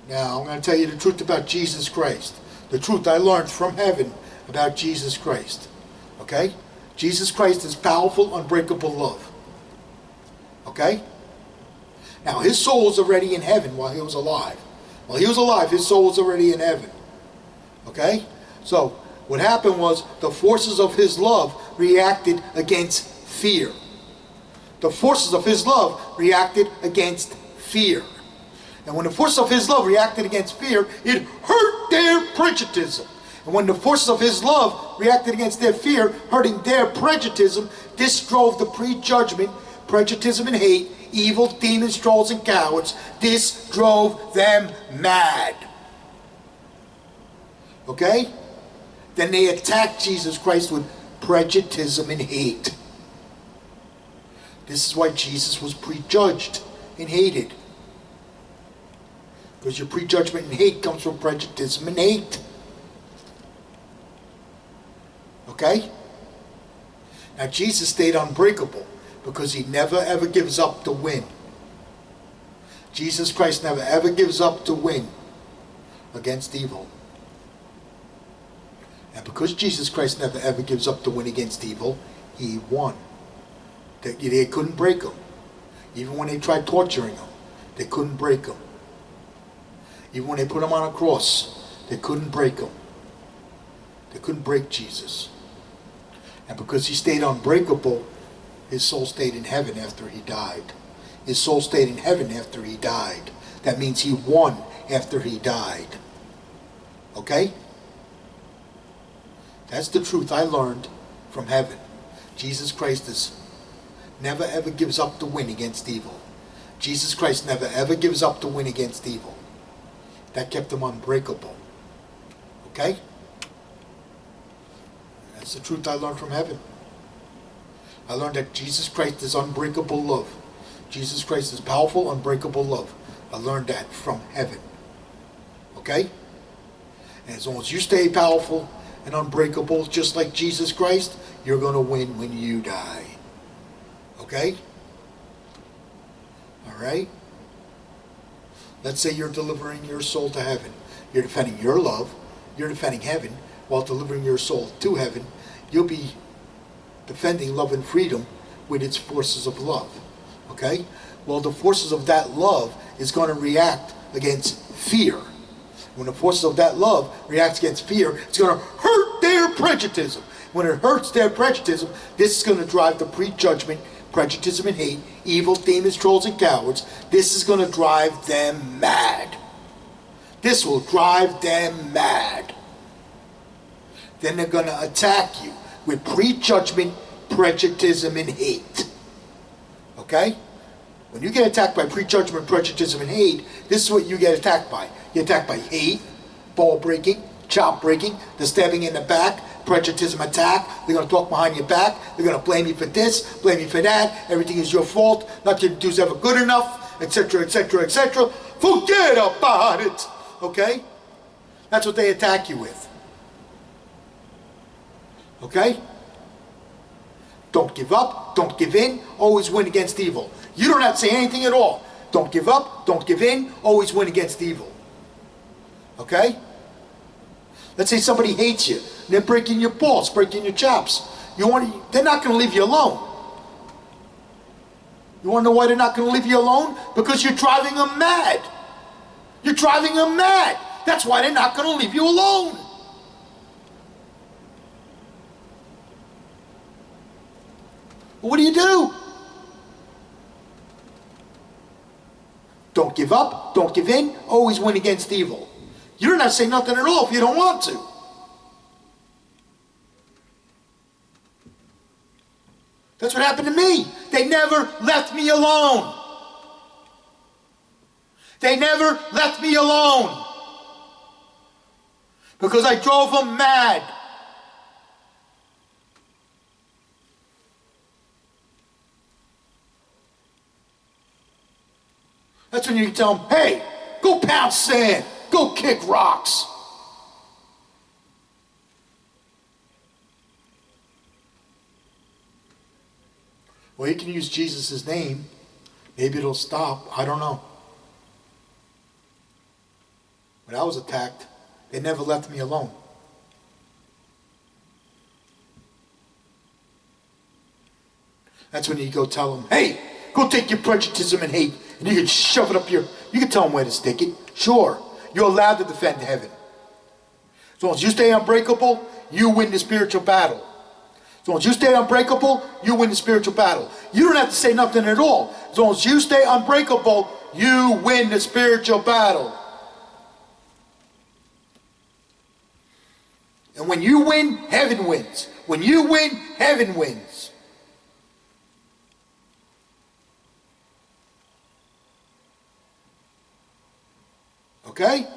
Now, I'm going to tell you the truth about Jesus Christ. The truth I learned from heaven about Jesus Christ. Okay? Jesus Christ is powerful, unbreakable love. Okay? Now, his soul was already in heaven while he was alive. While he was alive, his soul was already in heaven. Okay? So, what happened was the forces of his love reacted against fear. The forces of his love reacted against fear. And when the forces of his love reacted against fear, it hurt their prejudice. And when the forces of his love reacted against their fear, hurting their prejudice, this drove the prejudgment, prejudice and hate, evil, demons, trolls, and cowards. This drove them mad. Okay? Then they attacked Jesus Christ with prejudice and hate. This is why Jesus was prejudged and hated. Because your prejudgment and hate comes from prejudice and hate. Okay? Now Jesus stayed unbreakable Because he never ever gives up to win. Jesus Christ never ever gives up to win against evil. And because Jesus Christ never ever gives up to win against evil, he won. They couldn't break him. Even when they tried torturing him, they couldn't break him. Even when they put him on a cross, they couldn't break him. They couldn't break Jesus. And because he stayed unbreakable, his soul stayed in heaven after he died. His soul stayed in heaven after he died. That means he won after he died. Okay? That's the truth I learned from heaven. Jesus Christ never ever gives up to win against evil. Jesus Christ never ever gives up to win against evil. That kept him unbreakable. Okay? That's the truth I learned from heaven. I learned that Jesus Christ is unbreakable love. Jesus Christ is powerful, unbreakable love. I learned that from heaven. Okay? And as long as you stay powerful and unbreakable, just like Jesus Christ, you're going to win when you die. Okay? Alright? Let's say you're delivering your soul to heaven. You're defending your love. You're defending heaven while delivering your soul to heaven. You'll be defending love and freedom with its forces of love. Okay? Well, the forces of that love is going to react against fear. When the forces of that love reacts against fear, it's going to hurt their prejudicism. When it hurts their prejudicism, this is going to drive the prejudgment, prejudicism and hate, evil, demons, trolls, and cowards. This is going to drive them mad. This will drive them mad. Then they're going to attack you with prejudgment, prejudicism, and hate. Okay? When you get attacked by prejudgment, prejudicism, and hate, this is what you get attacked by. You're attacked by hate, ball breaking, chop breaking, the stabbing in the back, prejudicism attack. They're going to talk behind your back. They're going to blame you for this, blame you for that. Everything is your fault. Nothing you do is ever good enough, etc., etc., etc. Forget about it. Okay? That's what they attack you with. Okay? Don't give up. Don't give in. Always win against evil. You don't have to say anything at all. Don't give up. Don't give in. Always win against evil. Okay? Let's say somebody hates you. They're breaking your balls, breaking your chops. They're not going to leave you alone. You want to know why they're not going to leave you alone? Because you're driving them mad. You're driving them mad. That's why they're not going to leave you alone. What do? Don't give up, don't give in, always win against evil. You don't have to say nothing at all if you don't want to. That's what happened to me. They never left me alone. They never left me alone. Because I drove them mad. That's when you tell them, hey, go pound sand, go kick rocks. Well, you can use Jesus' name. Maybe it'll stop. I don't know. When I was attacked, they never left me alone. That's when you go tell them, hey, go take your prejudicism and hate, and you can shove it up you can tell them where to stick it. Sure, you're allowed to defend heaven. As long as you stay unbreakable, you win the spiritual battle. As long as you stay unbreakable, you win the spiritual battle. You don't have to say nothing at all. As long as you stay unbreakable, you win the spiritual battle. And when you win, heaven wins. When you win, heaven wins. Okay?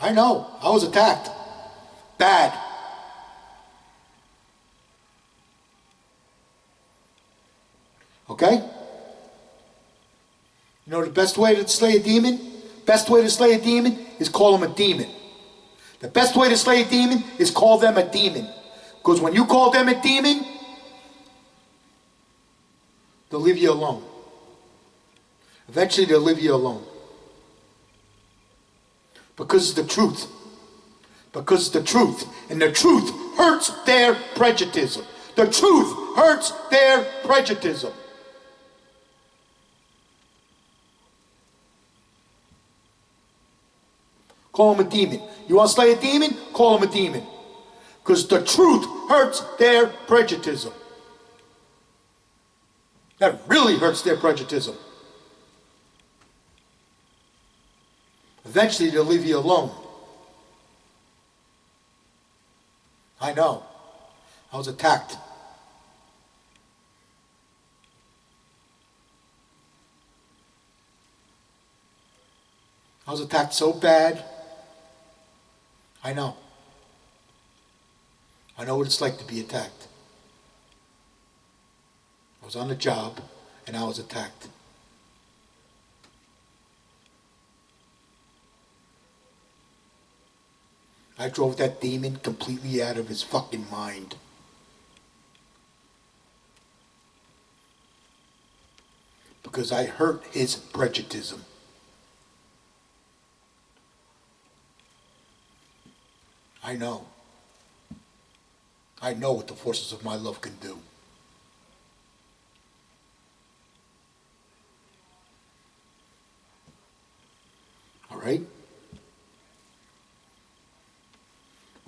I know. I was attacked. Bad. Okay? You know the best way to slay a demon? Best way to slay a demon is call him a demon. The best way to slay a demon is call them a demon. Because when you call them a demon, They'll leave you alone. Eventually they'll leave you alone. Because it's the truth. Because it's the truth. And the truth hurts their prejudice. The truth hurts their prejudice. Call him a demon. You want to slay a demon? Call him a demon. Because the truth hurts their prejudice. That really hurts their prejudice. Eventually they'll leave you alone. I know. I was attacked. I was attacked so bad. I know. I know what it's like to be attacked. I was on the job and I was attacked. I drove that demon completely out of his fucking mind. Because I hurt his prejudice. I know. I know what the forces of my love can do. All right?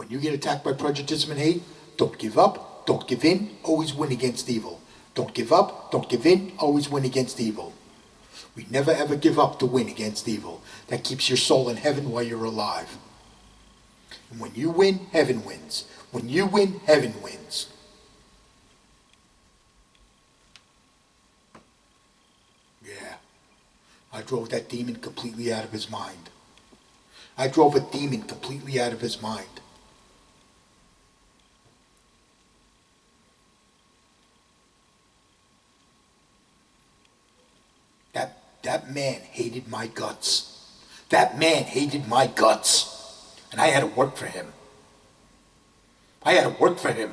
When you get attacked by prejudice and hate, don't give up, don't give in, always win against evil. Don't give up, don't give in, always win against evil. We never ever give up to win against evil. That keeps your soul in heaven while you're alive. And when you win, heaven wins. When you win, heaven wins. Yeah. I drove that demon completely out of his mind. I drove a demon completely out of his mind. That man hated my guts. That man hated my guts. And I had to work for him. I had to work for him.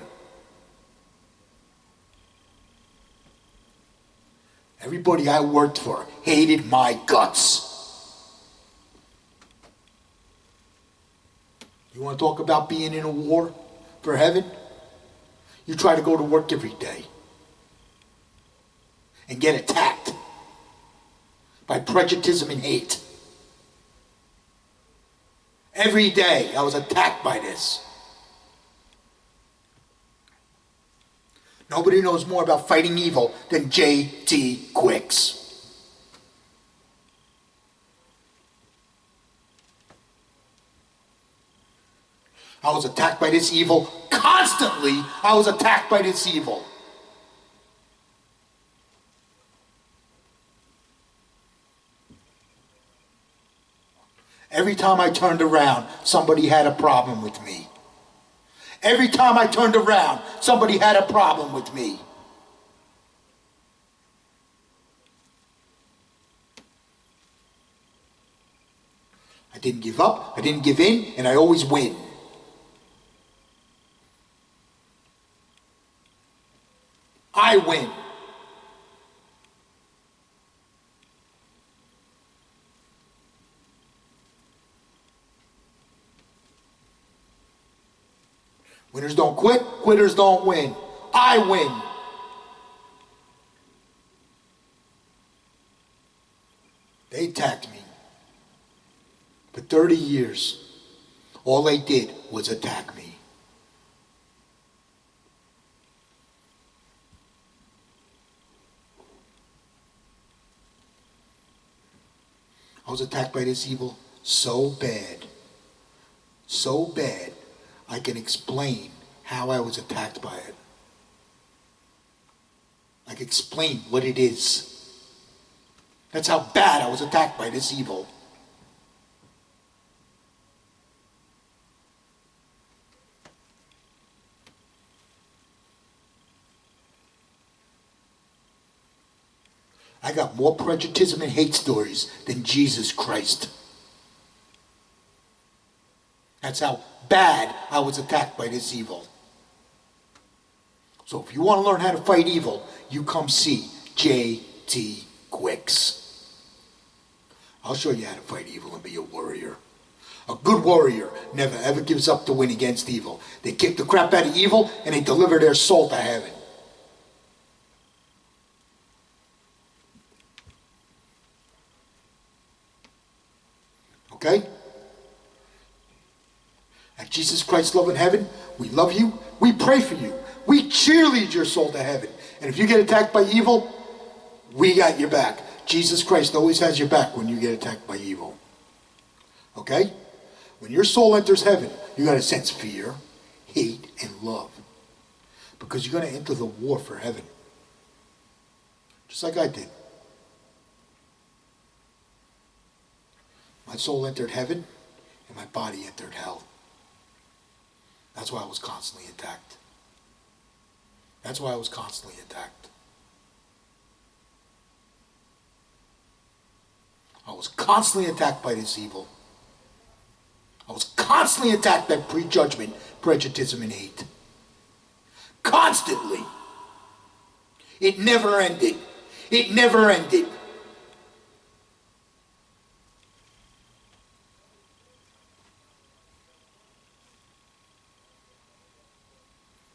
Everybody I worked for hated my guts. You want to talk about being in a war for heaven? You try to go to work every day and get attacked by prejudice and hate. Every day I was attacked by this. Nobody knows more about fighting evil than J.T. Quicks. I was attacked by this evil constantly. I was attacked by this evil. Every time I turned around, somebody had a problem with me. Every time I turned around, somebody had a problem with me. I didn't give up, I didn't give in, and I always win. I win. Winners don't quit, quitters don't win. I win. They attacked me for 30 years. All they did was attack me. I was attacked by this evil so bad, I can explain how I was attacked by it. I can explain what it is. That's how bad I was attacked by this evil. I got more prejudice and hate stories than Jesus Christ. That's how bad I was attacked by this evil. So if you want to learn how to fight evil, you come see J.T. Quicks. I'll show you how to fight evil and be a warrior. A good warrior never ever gives up to win against evil. They kick the crap out of evil and they deliver their soul to heaven. Okay? At Jesus Christ's love in heaven, we love you, we pray for you, we cheerlead your soul to heaven. And if you get attacked by evil, we got your back. Jesus Christ always has your back when you get attacked by evil. Okay? When your soul enters heaven, you got to sense fear, hate, and love. Because you're going to enter the war for heaven. Just like I did. My soul entered heaven, and my body entered hell. That's why I was constantly attacked. That's why I was constantly attacked. I was constantly attacked by this evil. I was constantly attacked by prejudgment, prejudicism, and hate. Constantly. It never ended. It never ended.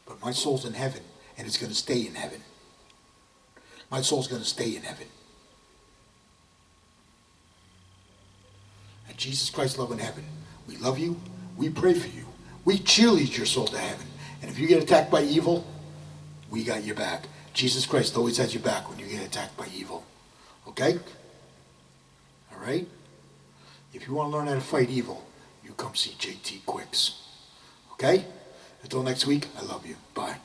But my soul's in heaven, and it's going to stay in heaven. My soul's going to stay in heaven. At Jesus Christ's love in heaven, we love you, we pray for you, we cheerlead your soul to heaven. And if you get attacked by evil, we got your back. Jesus Christ always has your back when you get attacked by evil. Okay? All right? If you want to learn how to fight evil, you come see J.T. Quicks. Okay? Until next week, I love you. Bye.